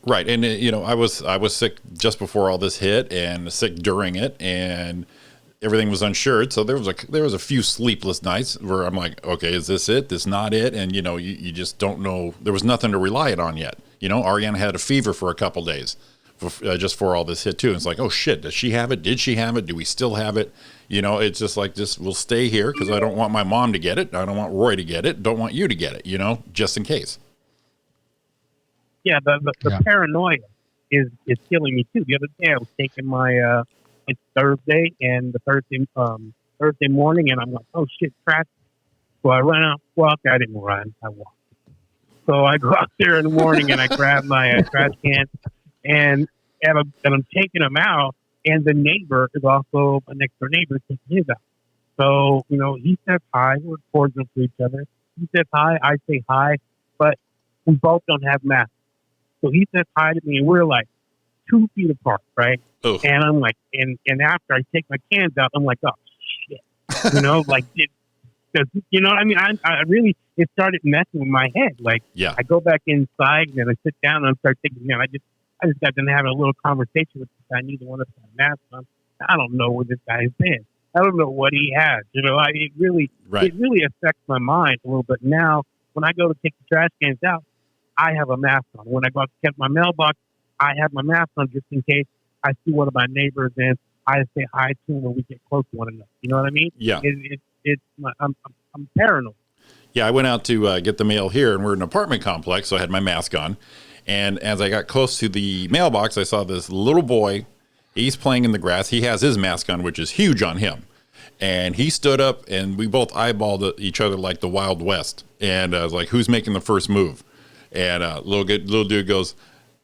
Speaker 1: Right. And, I was sick just before all this hit and sick during it, and everything was unsure. So there was a few sleepless nights where I'm like, okay, is this it? This not it? And, you just don't know. There was nothing to rely it on yet. Ariana had a fever for a couple days just for all this hit too. And it's like, oh shit, does she have it? Did she have it? Do we still have it? It's just like, we'll stay here because I don't want my mom to get it. I don't want Roy to get it. Don't want you to get it, just in case.
Speaker 12: Yeah, the paranoia is killing me too. The other day I was taking my it's Thursday and the Thursday morning, and I'm like, oh shit, trash. So I run out, I didn't run, I walked. So I go out there in the morning and I grab my trash can, and I'm taking them out, and the neighbor is also a next door neighbor taking his out. So he says hi, we're cordial to each other. He says hi, I say hi, but we both don't have masks. So he says hi to me, and we're like 2 feet apart, right?
Speaker 1: Oh.
Speaker 12: And I'm like, and after I take my cans out, I'm like, oh shit, I really, it started messing with my head. Like,
Speaker 1: yeah.
Speaker 12: I go back inside and I sit down and I start thinking, man, I just got done having a little conversation with this guy. Neither one of us had a mask on. I don't know where this guy has been. I don't know what he has. It really affects my mind a little bit. Now, when I go to take the trash cans out, I have a mask on. When I go out to check my mailbox, I have my mask on just in case I see one of my neighbors and I say hi to them when we get close to one another. You know what I mean?
Speaker 1: Yeah.
Speaker 12: I'm paranoid.
Speaker 1: Yeah, I went out to get the mail here, and we're in an apartment complex, so I had my mask on. And as I got close to the mailbox, I saw this little boy. He's playing in the grass. He has his mask on, which is huge on him. And he stood up, and we both eyeballed each other like the Wild West. And I was like, who's making the first move? And little dude goes,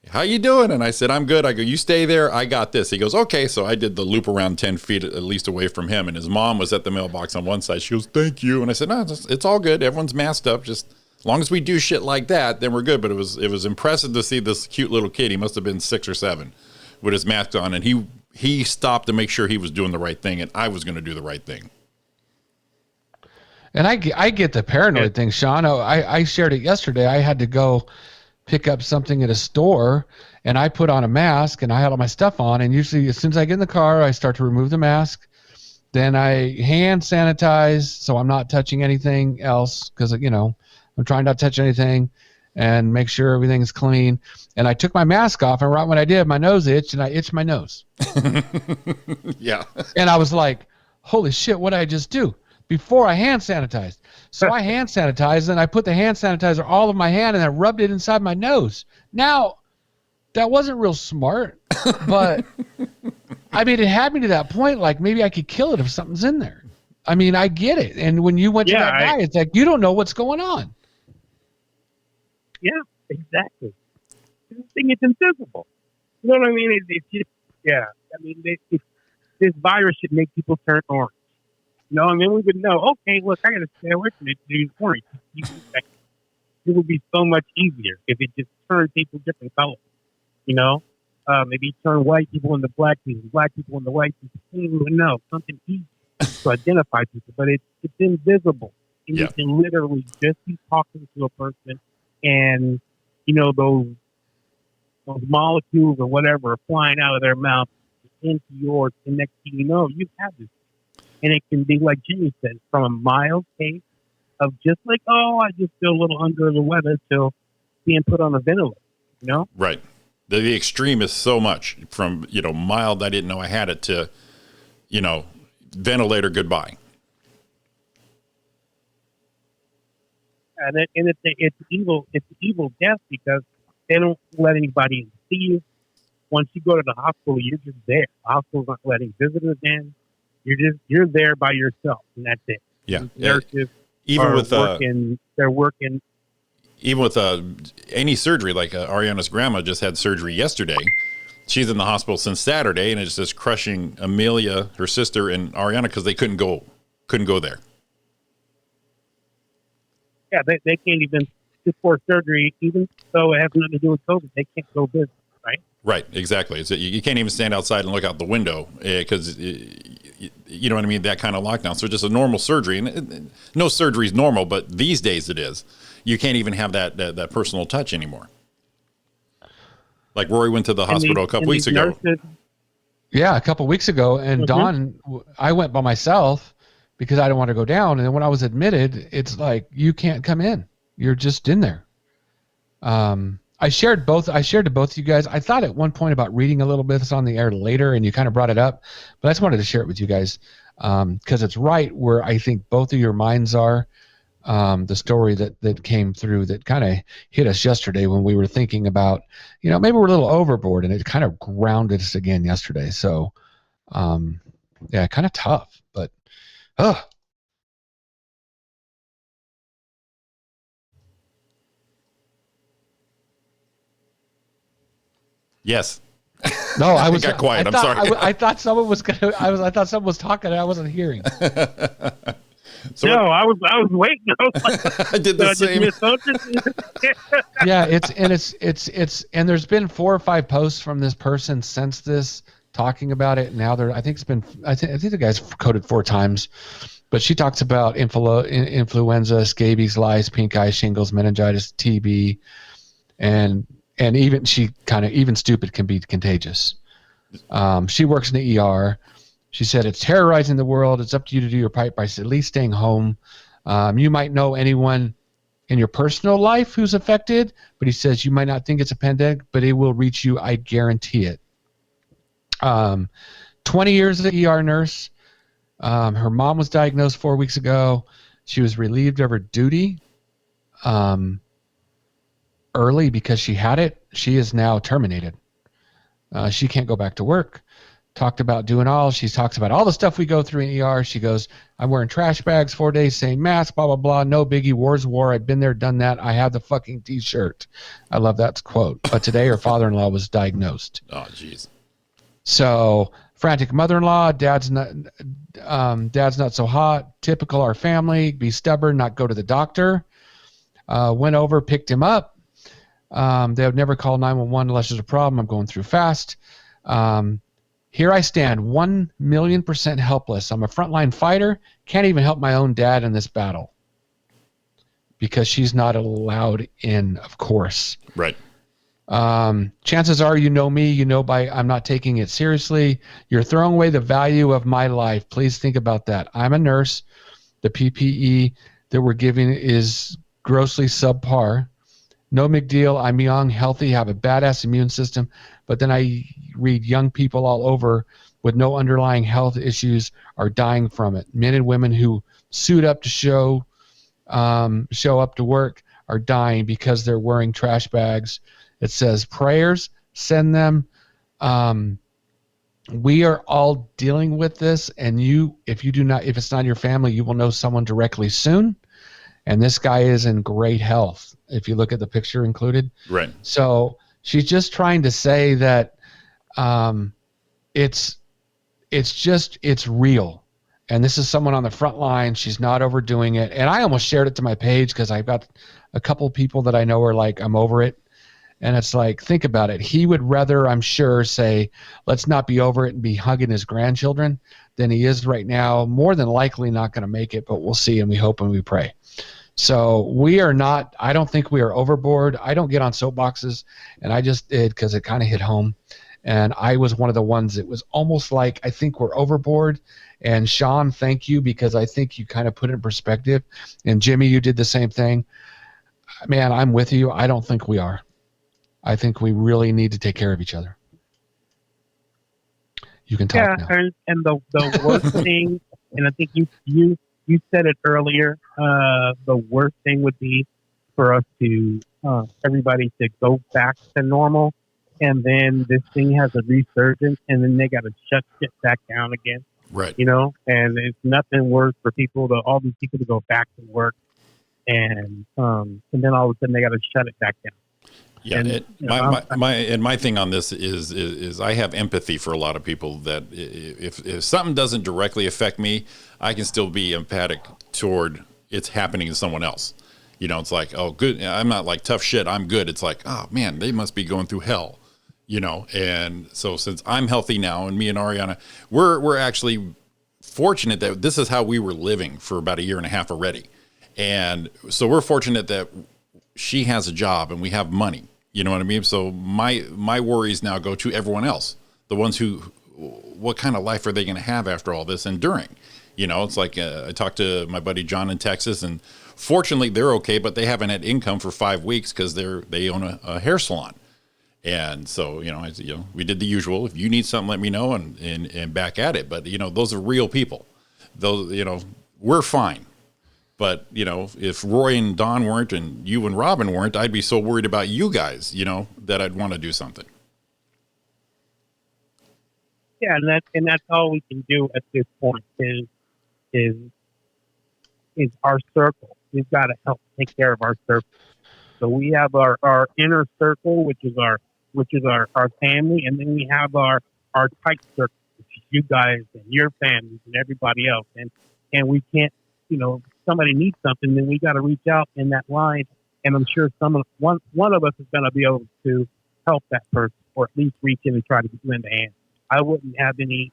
Speaker 1: how you doing? And I said, I'm good. I go, you stay there. I got this. He goes, okay. So I did the loop around 10 feet at least away from him. And his mom was at the mailbox on one side. She goes, thank you. And I said, no, it's all good. Everyone's masked up. Just as long as we do shit like that, then we're good. But it was impressive to see this cute little kid. He must have been 6 or 7 with his mask on. And he stopped to make sure he was doing the right thing. And I was going to do the right thing.
Speaker 2: And I get the paranoid thing, Sean. I shared it yesterday. I had to go pick up something at a store, and I put on a mask, and I had all my stuff on. And usually as soon as I get in the car, I start to remove the mask. Then I hand sanitize, so I'm not touching anything else because, I'm trying not to touch anything and make sure everything's clean. And I took my mask off, and right when I did, my nose itched, and I itched my nose.
Speaker 1: Yeah.
Speaker 2: And I was like, holy shit, what did I just do? Before I hand sanitized. So I hand sanitized, and I put the hand sanitizer all over my hand, and I rubbed it inside my nose. Now, that wasn't real smart, but it had me to that point, like maybe I could kill it if something's in there. I get it. And when you went to that guy, it's like, you don't know what's going on.
Speaker 12: Yeah, exactly. This thing is invisible. You know what I mean? It's just, yeah. This virus should make people turn orange. We would know, okay, look, I got to stay away from it. It would be so much easier if it just turned people different colors. Maybe turn white people into black people into white people. You would know something easy to identify people, but it's invisible. And you can literally just be talking to a person, and those molecules or whatever are flying out of their mouth into yours, and next thing you know, you have this. And it can be, like Jimmy said, from a mild case of just like, oh, I just feel a little under the weather, till being put on a ventilator, you know?
Speaker 1: Right. The extreme is so much from, mild, I didn't know I had it, to, ventilator, goodbye.
Speaker 12: And it's evil death, because they don't let anybody see you. Once you go to the hospital, you're just there. The hospital's not letting visitors in. You're there by yourself, and that's it.
Speaker 1: Yeah.
Speaker 12: Nurses
Speaker 1: even with
Speaker 12: they're working.
Speaker 1: Even with any surgery, like Ariana's grandma just had surgery yesterday. She's in the hospital since Saturday, and it's just crushing Amelia, her sister, and Ariana, because they couldn't go there.
Speaker 12: Yeah, they can't even, before surgery, even though it has nothing to do with COVID, they can't go visit, right?
Speaker 1: Right, exactly. You can't even stand outside and look out the window, because, you know what I mean, that kind of lockdown. So just a normal surgery, and no surgery is normal, but these days it is. You can't even have that personal touch anymore. Like Rory went to the hospital a couple weeks ago.
Speaker 2: Yeah, a couple weeks ago, and Dawn, I went by myself because I didn't want to go down. And then when I was admitted, it's like, you can't come in. You're just in there. I shared to both of you guys. I thought at one point about reading a little bit of this on the air later, and you kind of brought it up, but I just wanted to share it with you guys because it's right where I think both of your minds are. The story that came through that kind of hit us yesterday when we were thinking about, maybe we're a little overboard, and it kind of grounded us again yesterday. So, yeah, kind of tough, but,
Speaker 1: Yes.
Speaker 2: No, I was
Speaker 1: got quiet. I'm sorry.
Speaker 2: I thought someone was gonna. I thought someone was talking, and I wasn't hearing.
Speaker 12: So I was waiting. I was like,
Speaker 1: I did the same.
Speaker 2: Yeah, and there's been 4 or 5 posts from this person since this talking about it. Now I think the guy's coded 4 times, but she talks about influenza, scabies, lice, pink eye, shingles, meningitis, TB, and even even stupid can be contagious. She works in the ER. She said, it's terrorizing the world. It's up to you to do your part by at least staying home. You might know anyone in your personal life who's affected, but he says you might not think it's a pandemic, but it will reach you. I guarantee it. 20 years as an ER nurse. Her mom was diagnosed 4 weeks ago. She was relieved of her duty early because she had it. She is now terminated. She can't go back to work. Talked about she talks about all the stuff we go through in ER. She goes, I'm wearing trash bags 4 days, same mask, blah, blah, blah. No biggie. War's war. I've been there, done that. I have the fucking t-shirt. I love that quote. But today her father-in-law was diagnosed.
Speaker 1: Oh, jeez.
Speaker 2: So frantic mother-in-law, dad's not so hot. Typical our family. Be stubborn, not go to the doctor. Went over, picked him up. They would never call 911 unless there's a problem. I'm going through fast. Here I stand, 1,000,000% helpless. I'm a frontline fighter. Can't even help my own dad in this battle because she's not allowed in, of course.
Speaker 1: Right.
Speaker 2: Chances are me, I'm not taking it seriously. You're throwing away the value of my life. Please think about that. I'm a nurse. The PPE that we're giving is grossly subpar. No big deal. I'm young, healthy, have a badass immune system. But then I read young people all over with no underlying health issues are dying from it. Men and women who suit up to show up to work are dying because they're wearing trash bags. It says prayers, send them. We are all dealing with this, and if it's not your family, you will know someone directly soon. And this guy is in great health, if you look at the picture included.
Speaker 1: Right.
Speaker 2: So she's just trying to say that it's real. And this is someone on the front line. She's not overdoing it. And I almost shared it to my page because I've got a couple people that I know are like, I'm over it. And it's like, think about it. He would rather, I'm sure, say, let's not be over it and be hugging his grandchildren than he is right now. More than likely not going to make it, but we'll see, and we hope and we pray. So I don't think we are overboard. I don't get on soapboxes, and I just did because it kind of hit home. And I was one of the ones that was almost like, I think we're overboard. And Sean, thank you, because I think you kind of put it in perspective. And Jimmy, you did the same thing. Man, I'm with you. I don't think we are. I think we really need to take care of each other. You can talk now.
Speaker 12: And the worst thing, and I think you said it earlier, the worst thing would be for us to everybody to go back to normal, and then this thing has a resurgence, and then they got to shut shit back down again.
Speaker 1: Right.
Speaker 12: You know, and it's nothing worse for all these people to go back to work, and then all of a sudden they got to shut it back down.
Speaker 1: Yeah, and my thing on this is I have empathy for a lot of people that if something doesn't directly affect me, I can still be empathic toward it's happening to someone else. You know, it's like, oh, good. I'm not like tough shit. I'm good. It's like, oh man, they must be going through hell. You know, and so since I'm healthy now, and me and Ariana, we're actually fortunate that this is how we were living for about 1.5 years already, and so we're fortunate that she has a job and we have money. You know what I mean? So my worries now go to everyone else, the ones who, what kind of life are they going to have after all this and during? You know, it's like I talked to my buddy John in Texas, and fortunately they're okay, but they haven't had income for 5 weeks because they own a hair salon. And so, you know, we did the usual. If you need something, let me know, and back at it. But, you know, those are real people. Those, you know, we're fine. But, you know, if Roy and Don weren't and you and Robin weren't, I'd be so worried about you guys, you know, that I'd want to do something.
Speaker 12: Yeah, and that's all we can do at this point is our circle. We've got to help take care of our circle. So we have our inner circle, which is our family, and then we have our tight circle, which is you guys and your families and everybody else. And we can't, you know, if somebody needs something, then we got to reach out in that line. And I'm sure one of us is going to be able to help that person, or at least reach in and try to lend a hand. I wouldn't have any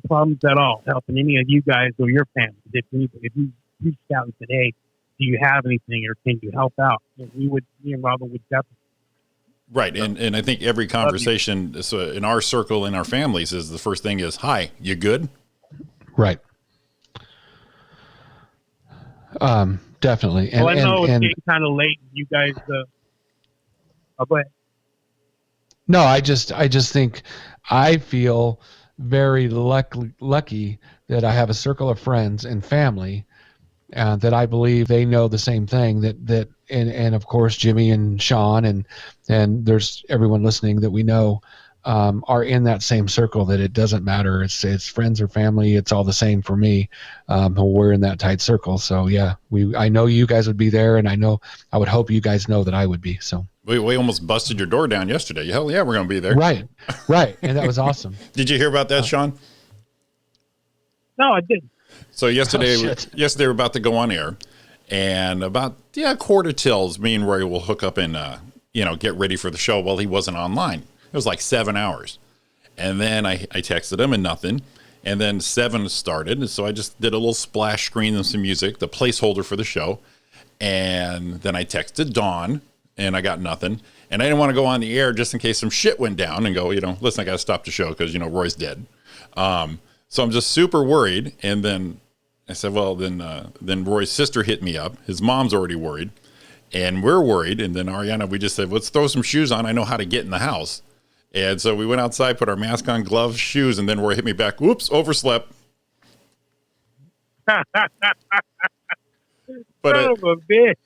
Speaker 12: problems at all helping any of you guys or your families. If you reached out and said, "Hey, do you have anything, or can you help out?" And me and Robin would definitely.
Speaker 1: Right, and I think every conversation, so in our circle, in our families, is the first thing is, "Hi, you good?"
Speaker 2: Right. Definitely.
Speaker 12: And, I know it's getting kind of late. You guys, go ahead.
Speaker 2: No, I just think I feel very lucky that I have a circle of friends and family that I believe they know the same thing that and of course Jimmy and Sean and there's everyone listening that we know are in that same circle, that it doesn't matter. It's friends or family. It's all the same for me. We're in that tight circle. So yeah, I know you guys would be there, and I would hope you guys know that I would be. So
Speaker 1: we almost busted your door down yesterday. Hell yeah, we're going to be there.
Speaker 2: Right. And that was awesome.
Speaker 1: Did you hear about that, Sean?
Speaker 12: No, I didn't.
Speaker 1: So yesterday we're about to go on air, and about 1:45, me and Roy will hook up and get ready for the show. Well, he wasn't online. It was like 7 hours, and then I texted him and nothing, and then 7 started, and so I just did a little splash screen and some music, the placeholder for the show, and then I texted Dawn, and I got nothing, and I didn't want to go on the air just in case some shit went down and go, listen, I got to stop the show because Roy's dead. So I'm just super worried. And then I said, well, then Roy's sister hit me up. His mom's already worried, and we're worried. And then Ariana, we just said, let's throw some shoes on. I know how to get in the house. And so we went outside, put our mask on, gloves, shoes, and then Roy hit me back. Whoops, overslept. But
Speaker 12: son of a bitch.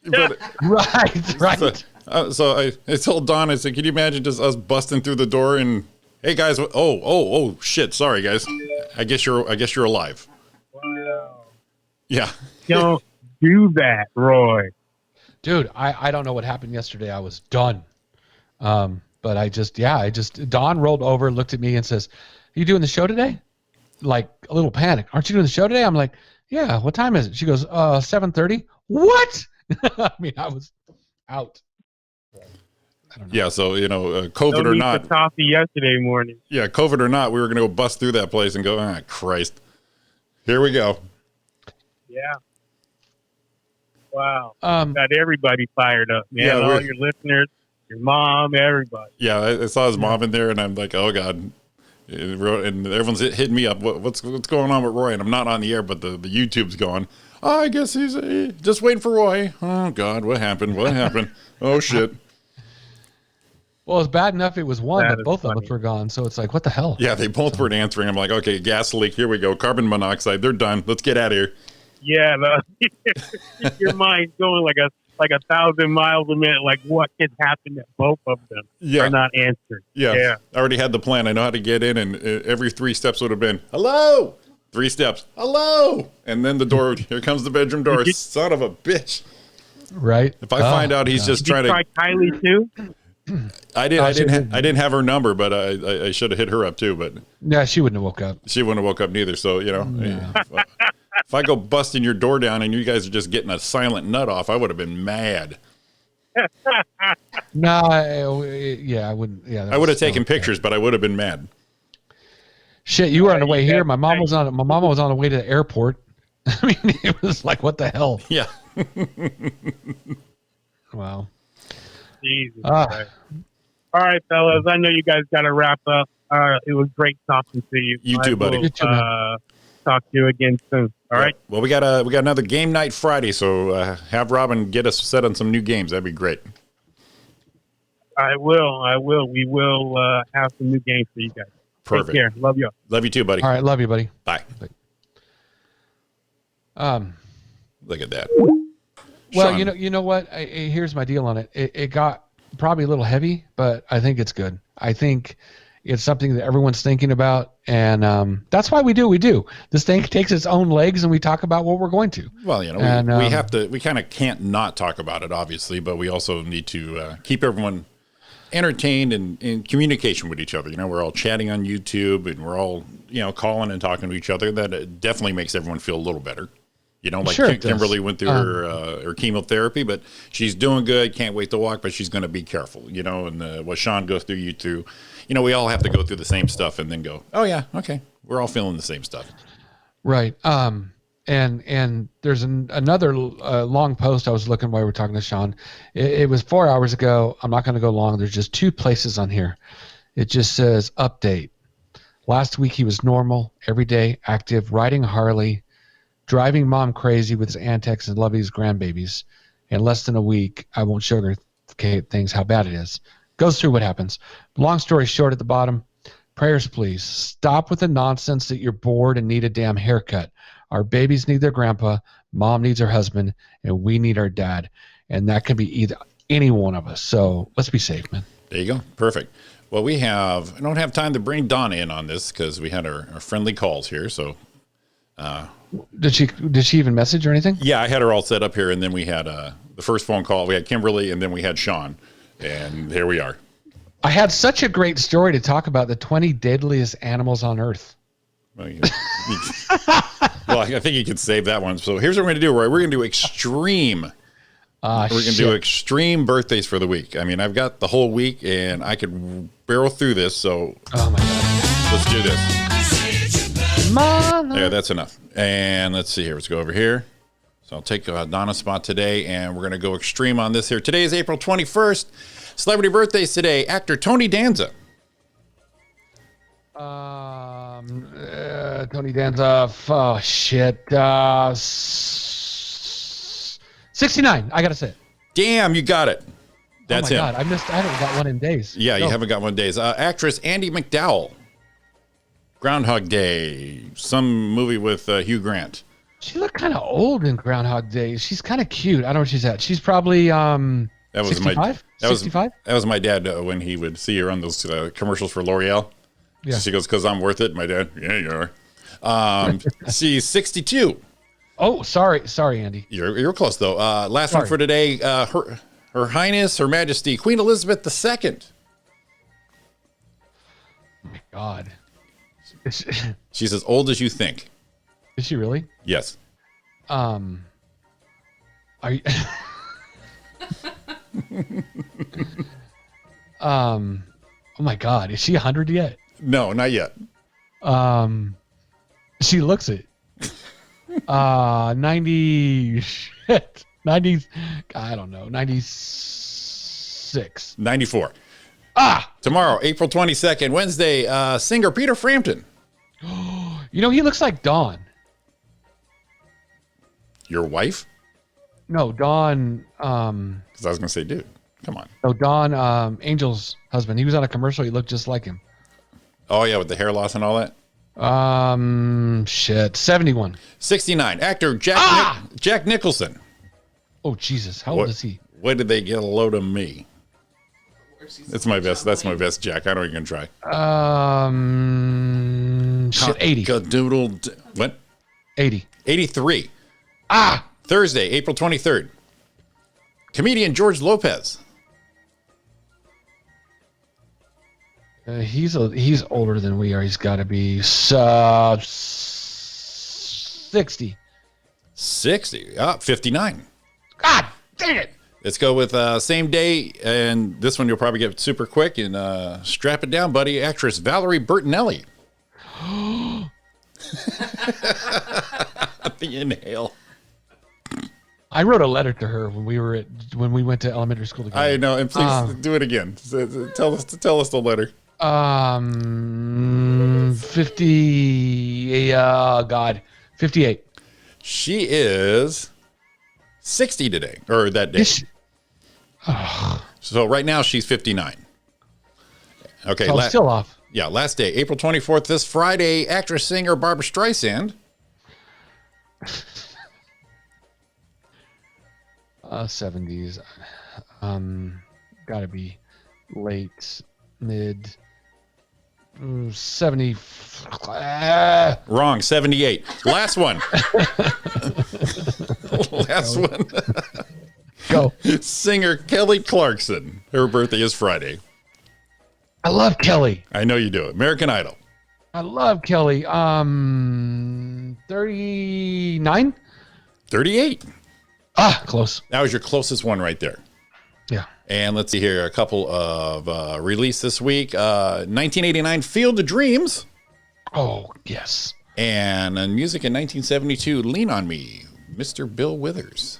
Speaker 2: Right.
Speaker 1: So I told Don, I said, can you imagine just us busting through the door and, hey guys, oh shit, sorry guys, I guess you're alive.
Speaker 12: Wow.
Speaker 1: Yeah.
Speaker 12: Don't do that, Roy.
Speaker 2: Dude, I don't know what happened yesterday. I was done. But I just Don rolled over, looked at me and says, are you doing the show today? Like a little panic. Aren't you doing the show today? I'm like, yeah, what time is it? She goes, 7:30. What? I mean, I was out. I don't know.
Speaker 1: Yeah, so COVID or not,
Speaker 12: coffee yesterday morning.
Speaker 1: Yeah, COVID or not, we were going to go bust through that place and go, Christ, here we go.
Speaker 12: Yeah. Wow. Got everybody fired up, man.
Speaker 1: Yeah,
Speaker 12: all your listeners, Your mom, everybody.
Speaker 1: Yeah, I saw his mom in there, and I'm like, oh god. And everyone's hitting me up. What's going on with Roy? And I'm not on the air, but the YouTube's going. Oh, I guess he's just waiting for Roy. Oh God, what happened? What happened? Oh shit.
Speaker 2: Well, it's bad enough it was one,
Speaker 12: That
Speaker 2: but
Speaker 12: is
Speaker 2: both of
Speaker 12: funny.
Speaker 2: us were gone. So it's like, what the hell?
Speaker 1: Yeah, they both weren't answering. I'm like, okay, gas leak. Here we go. Carbon monoxide. They're done. Let's get out of here.
Speaker 12: Yeah, your mind's going like 1,000 miles a minute. Like, what could happen that both of them are not answered?
Speaker 1: Yeah. I already had the plan. I know how to get in, and every 3 steps would have been, hello. 3 steps, hello. And then the door, here comes the bedroom door. Son of a bitch.
Speaker 2: Right.
Speaker 1: If I find out he's just trying to.
Speaker 12: Try Kylie too?
Speaker 1: I didn't have her number, but I should have hit her up too. But
Speaker 2: yeah, she wouldn't have woke up.
Speaker 1: She wouldn't have woke up neither. So, if I go busting your door down and you guys are just getting a silent nut off, I would have been mad.
Speaker 2: No, I wouldn't. Yeah,
Speaker 1: I would have taken pictures, but I would have been mad.
Speaker 2: Shit, you were on the way here. My mom was on the way to the airport. I mean, it was like, what the hell?
Speaker 1: Yeah.
Speaker 2: Wow.
Speaker 12: Jesus Christ. All right, fellas. I know you guys got to wrap up. It was great talking to you.
Speaker 1: You too, buddy.
Speaker 12: You too, talk to you again soon. All right.
Speaker 1: Well, we got another game night Friday, so have Robin get us set on some new games. That'd be great.
Speaker 12: I will. We will have some new games for you guys.
Speaker 1: Perfect.
Speaker 12: Take care. Love you.
Speaker 1: Love you too, buddy.
Speaker 2: All right, love you, buddy.
Speaker 1: Bye. Look at that.
Speaker 2: Well,
Speaker 1: Sean.
Speaker 2: you know what? Here's my deal on it. It got probably a little heavy, but I think it's good. I think it's something that everyone's thinking about, and that's why we do what we do. This thing takes its own legs, and we talk about what we're going to.
Speaker 1: Well, we kind of can't not talk about it, obviously, but we also need to keep everyone entertained and in communication with each other. We're all chatting on YouTube, and we're all, calling and talking to each other. That definitely makes everyone feel a little better. Like
Speaker 2: sure
Speaker 1: Kimberly went through her chemotherapy, but she's doing good. Can't wait to walk, but she's going to be careful, and what Sean goes through, you through. We all have to go through the same stuff and then go, oh, yeah, okay. We're all feeling the same stuff.
Speaker 2: Right. And there's another long post I was looking while we were talking to Sean. It was 4 hours ago. I'm not going to go long. There's just 2 places on here. It just says update. Last week he was normal, every day, active, riding Harley, driving mom crazy with his antics and loving his grandbabies. In less than a week, I won't sugarcoat things how bad it is. Goes through what happens. Long story short at the bottom, prayers please. Stop with the nonsense that you're bored and need a damn haircut. Our babies need their grandpa, mom needs her husband, and we need our dad. And that can be any one of us. So let's be safe, man.
Speaker 1: There you go. Perfect. Well, I don't have time to bring Donna in on this because we had our friendly calls here. So,
Speaker 2: did she even message or anything?
Speaker 1: Yeah, I had her all set up here, and then we had the first phone call. We had Kimberly, and then we had Sean, and here we are.
Speaker 2: I had such a great story to talk about the 20 deadliest animals on Earth.
Speaker 1: Well, I think you could save that one. So here's what we're going to do, Roy. We're going to do extreme. We're going to do extreme birthdays for the week. I mean, I've got the whole week, and I could barrel through this. So,
Speaker 2: oh my God,
Speaker 1: let's do this. Yeah, that's enough. And let's see here. Let's go over here. So I'll take Donna's spot today, and we're going to go extreme on this here. Today is April 21st. Celebrity birthdays today. Actor Tony Danza.
Speaker 2: Tony Danza. Oh shit. 69. I gotta say it.
Speaker 1: Damn, you got it. That's him.
Speaker 2: God, I haven't got one in days.
Speaker 1: Yeah, you haven't got one in days. Actress Andie MacDowell. Groundhog Day. Some movie with Hugh Grant.
Speaker 2: She looked kind of old in Groundhog Day. She's kind of cute. I don't know where she's at. She's probably 65? 65?
Speaker 1: That was my dad when he would see her on those commercials for L'Oreal. Yeah. She goes, because I'm worth it. My dad, yeah, you are. She's 62.
Speaker 2: Oh, sorry, Andy.
Speaker 1: You're close though. Last one for today. Her Highness, Her Majesty, Queen Elizabeth II.
Speaker 2: Oh my God.
Speaker 1: She's as old as you think.
Speaker 2: Is she really?
Speaker 1: Yes.
Speaker 2: Are you? Oh my God, is she 100 yet?
Speaker 1: No, not yet.
Speaker 2: She looks it. 90. Shit. 90. I don't know. 96. 6.
Speaker 1: 94.
Speaker 2: Ah!
Speaker 1: Tomorrow, April 22nd, Wednesday, singer Peter Frampton.
Speaker 2: You know, he looks like Dawn.
Speaker 1: Your wife?
Speaker 2: No, Dawn.
Speaker 1: Because I was going to say, dude, come on.
Speaker 2: No, Dawn, Angel's husband. He was on a commercial. He looked just like him.
Speaker 1: Oh, yeah, with the hair loss and all that?
Speaker 2: 71.
Speaker 1: 69. Actor Jack Nicholson.
Speaker 2: Oh, Jesus. How old is he?
Speaker 1: What did they get a load of me? That's my best Jack. I don't even try.
Speaker 2: 80.
Speaker 1: What?
Speaker 2: 80.
Speaker 1: 83.
Speaker 2: Ah!
Speaker 1: Thursday, April 23rd. Comedian George Lopez.
Speaker 2: He's older than we are. He's got to be 60.
Speaker 1: 60. 59.
Speaker 2: God dang it.
Speaker 1: Let's go with same day, and this one you'll probably get super quick, and strap it down, buddy. Actress Valerie Bertinelli. The inhale.
Speaker 2: I wrote a letter to her when we went to elementary school together.
Speaker 1: I know, and please do it again. Tell us the letter.
Speaker 2: 58.
Speaker 1: She is 60 today, or that day. So right now she's 59. Okay,
Speaker 2: so I'm still off.
Speaker 1: Yeah, last day, April 24th, this Friday, actress singer Barbara Streisand.
Speaker 2: 70s. Gotta be late, mid 70.
Speaker 1: Wrong, 78. Last one. Last one.
Speaker 2: Go.
Speaker 1: Singer Kelly Clarkson. Her birthday is Friday.
Speaker 2: I love Kelly.
Speaker 1: I know you do. American Idol.
Speaker 2: I love Kelly. 39?
Speaker 1: 38.
Speaker 2: Ah, close.
Speaker 1: That was your closest one right there.
Speaker 2: Yeah.
Speaker 1: And let's see here. A couple of release this week. 1989, Field of Dreams.
Speaker 2: Oh, yes.
Speaker 1: And music in 1972, Lean on Me, Mr. Bill Withers.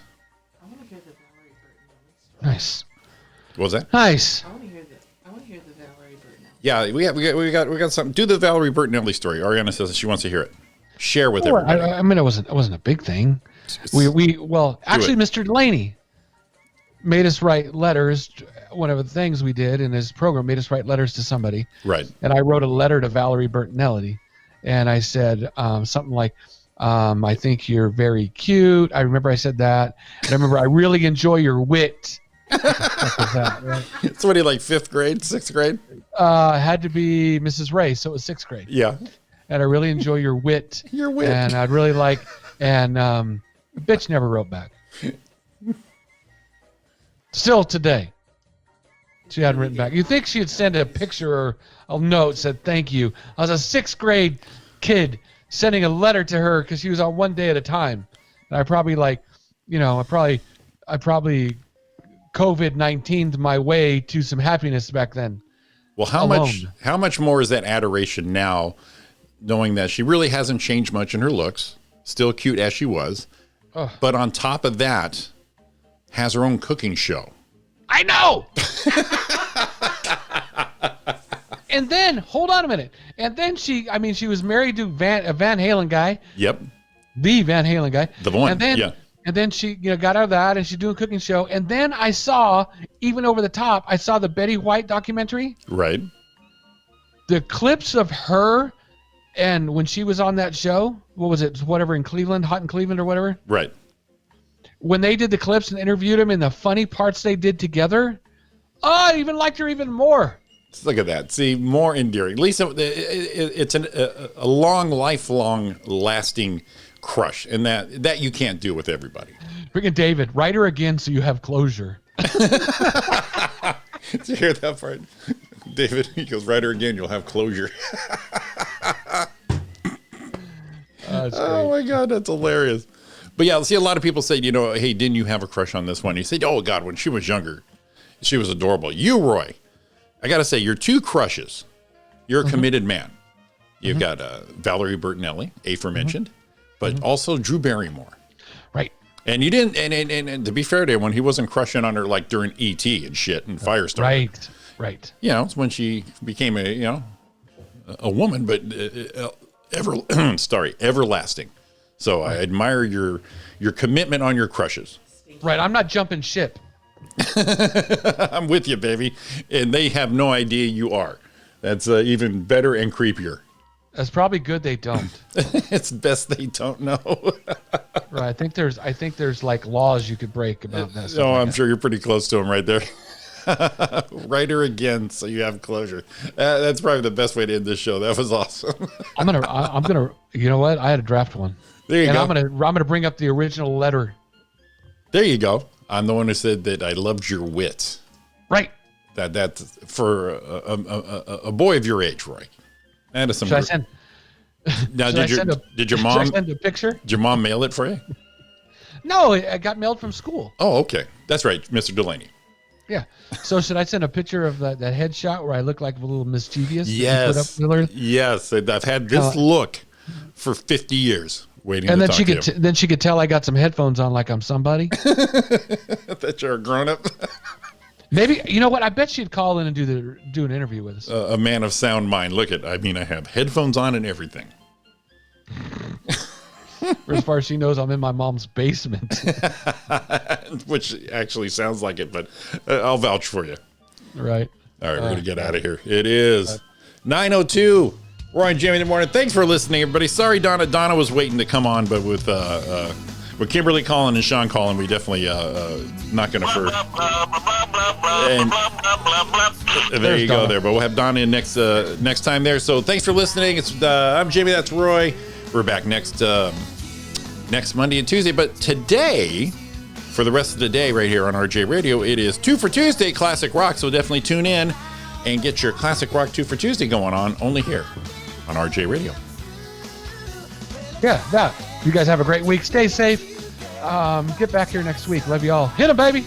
Speaker 13: I want to hear the Valerie Bertinelli story.
Speaker 2: Nice.
Speaker 1: What was that?
Speaker 2: Nice.
Speaker 13: I want to hear the Valerie Bertinelli.
Speaker 1: Yeah, we got something. Do the Valerie Bertinelli story. Ariana says she wants to hear it. Share with everybody.
Speaker 2: I mean, it wasn't a big thing. Actually, Mr. Delaney made us write letters. One of the things we did in his program made us write letters to somebody.
Speaker 1: Right.
Speaker 2: And I wrote a letter to Valerie Bertinelli, and I said something like, I think you're very cute. I remember I said that. And I remember I really enjoy your wit.
Speaker 1: Right? It's what, like 5th grade, 6th grade?
Speaker 2: Had to be Mrs. Ray, so it was 6th grade.
Speaker 1: Yeah.
Speaker 2: And I really enjoy your wit.
Speaker 1: Your wit.
Speaker 2: And I'd really like, and the bitch never wrote back. Still today, she hadn't written back. You think she'd send a picture or a note said thank you? I was a 6th grade kid sending a letter to her because she was on one day at a time, and I probably I probably COVID-19'd my way to some happiness back then.
Speaker 1: Well, how much more is that adoration now, knowing that she really hasn't changed much in her looks, still cute as she was, but on top of that, has her own cooking show.
Speaker 2: I know. And then, hold on a minute. And then she was married to a Van Halen guy.
Speaker 1: Yep.
Speaker 2: The Van Halen guy.
Speaker 1: The one.
Speaker 2: And then,
Speaker 1: yeah.
Speaker 2: And then she, got out of that, and she's doing a cooking show. And then I saw, even over the top, I saw the Betty White documentary.
Speaker 1: Right.
Speaker 2: The clips of her, and when she was on that show, what was it? Whatever in Cleveland, Hot in Cleveland or whatever.
Speaker 1: Right.
Speaker 2: When they did the clips and interviewed him and the funny parts they did together, I even liked her even more.
Speaker 1: Look at that. See, more endearing. Lisa, it's a long, lifelong, lasting crush, and that you can't do with everybody.
Speaker 2: Freaking David, write her again so you have closure.
Speaker 1: Did you hear that part? David, he goes, write her again, you'll have closure. Oh my God, that's hilarious. But yeah, see, a lot of people say, hey, didn't you have a crush on this one? You say, oh God, when she was younger, she was adorable. You, Roy, I got to say, you're two crushes. You're a committed man. You've got Valerie Bertinelli, aforementioned, but also Drew Barrymore.
Speaker 2: Right.
Speaker 1: And you didn't, and to be fair to him, he wasn't crushing on her like during E.T. and shit and Firestarter.
Speaker 2: Right.
Speaker 1: You know, it's when she became a woman, but everlasting. So I admire your commitment on your crushes.
Speaker 2: Right. I'm not jumping ship.
Speaker 1: I'm with you, baby. And they have no idea you are. That's even better and creepier.
Speaker 2: That's probably good they don't.
Speaker 1: It's best they don't know.
Speaker 2: Right. I think there's like laws you could break about that.
Speaker 1: Oh, I'm sure you're pretty close to him right there. Write her again so you have closure. That's probably the best way to end this show. That was awesome.
Speaker 2: I'm gonna. You know what? I had to draft one.
Speaker 1: There you go.
Speaker 2: I'm gonna bring up the original letter.
Speaker 1: There you go. I'm the one who said that I loved your wit.
Speaker 2: Right.
Speaker 1: That's for a boy of your age, Roy. That is some.
Speaker 2: Should I send?
Speaker 1: Now, did your mom
Speaker 2: send a picture?
Speaker 1: Did your mom mail it for you?
Speaker 2: No, I got mailed from school.
Speaker 1: Oh, okay. That's right, Mr. Delaney.
Speaker 2: Yeah. So should I send a picture of that headshot where I look like a little mischievous?
Speaker 1: Yes. Yes. I've had this look for 50 years waiting.
Speaker 2: And
Speaker 1: to
Speaker 2: then she could tell I got some headphones on like I'm somebody.
Speaker 1: That you're a grown up.
Speaker 2: Maybe, you know what? I bet she'd call in and do an interview with us.
Speaker 1: A man of sound mind. Look at, I have headphones on and everything.
Speaker 2: As far as she knows, I'm in my mom's basement.
Speaker 1: Which actually sounds like it, but I'll vouch for you.
Speaker 2: Right.
Speaker 1: All right, we're going to get out of here. It is 9:02. Roy and Jamie in the morning. Thanks for listening, everybody. Sorry, Donna. Donna was waiting to come on, but with Kimberly calling and Sean calling, we definitely not going to. There you go, there. But we'll have Donna in next time there. So thanks for listening. I'm Jamie. That's Roy. We're back next Monday and Tuesday. But today, for the rest of the day, right here on RJ Radio, it is 2 for Tuesday Classic Rock. So definitely tune in and get your Classic Rock 2 for Tuesday going on only here on RJ Radio.
Speaker 2: Yeah. You guys have a great week. Stay safe. Get back here next week. Love you all. Hit 'em, baby.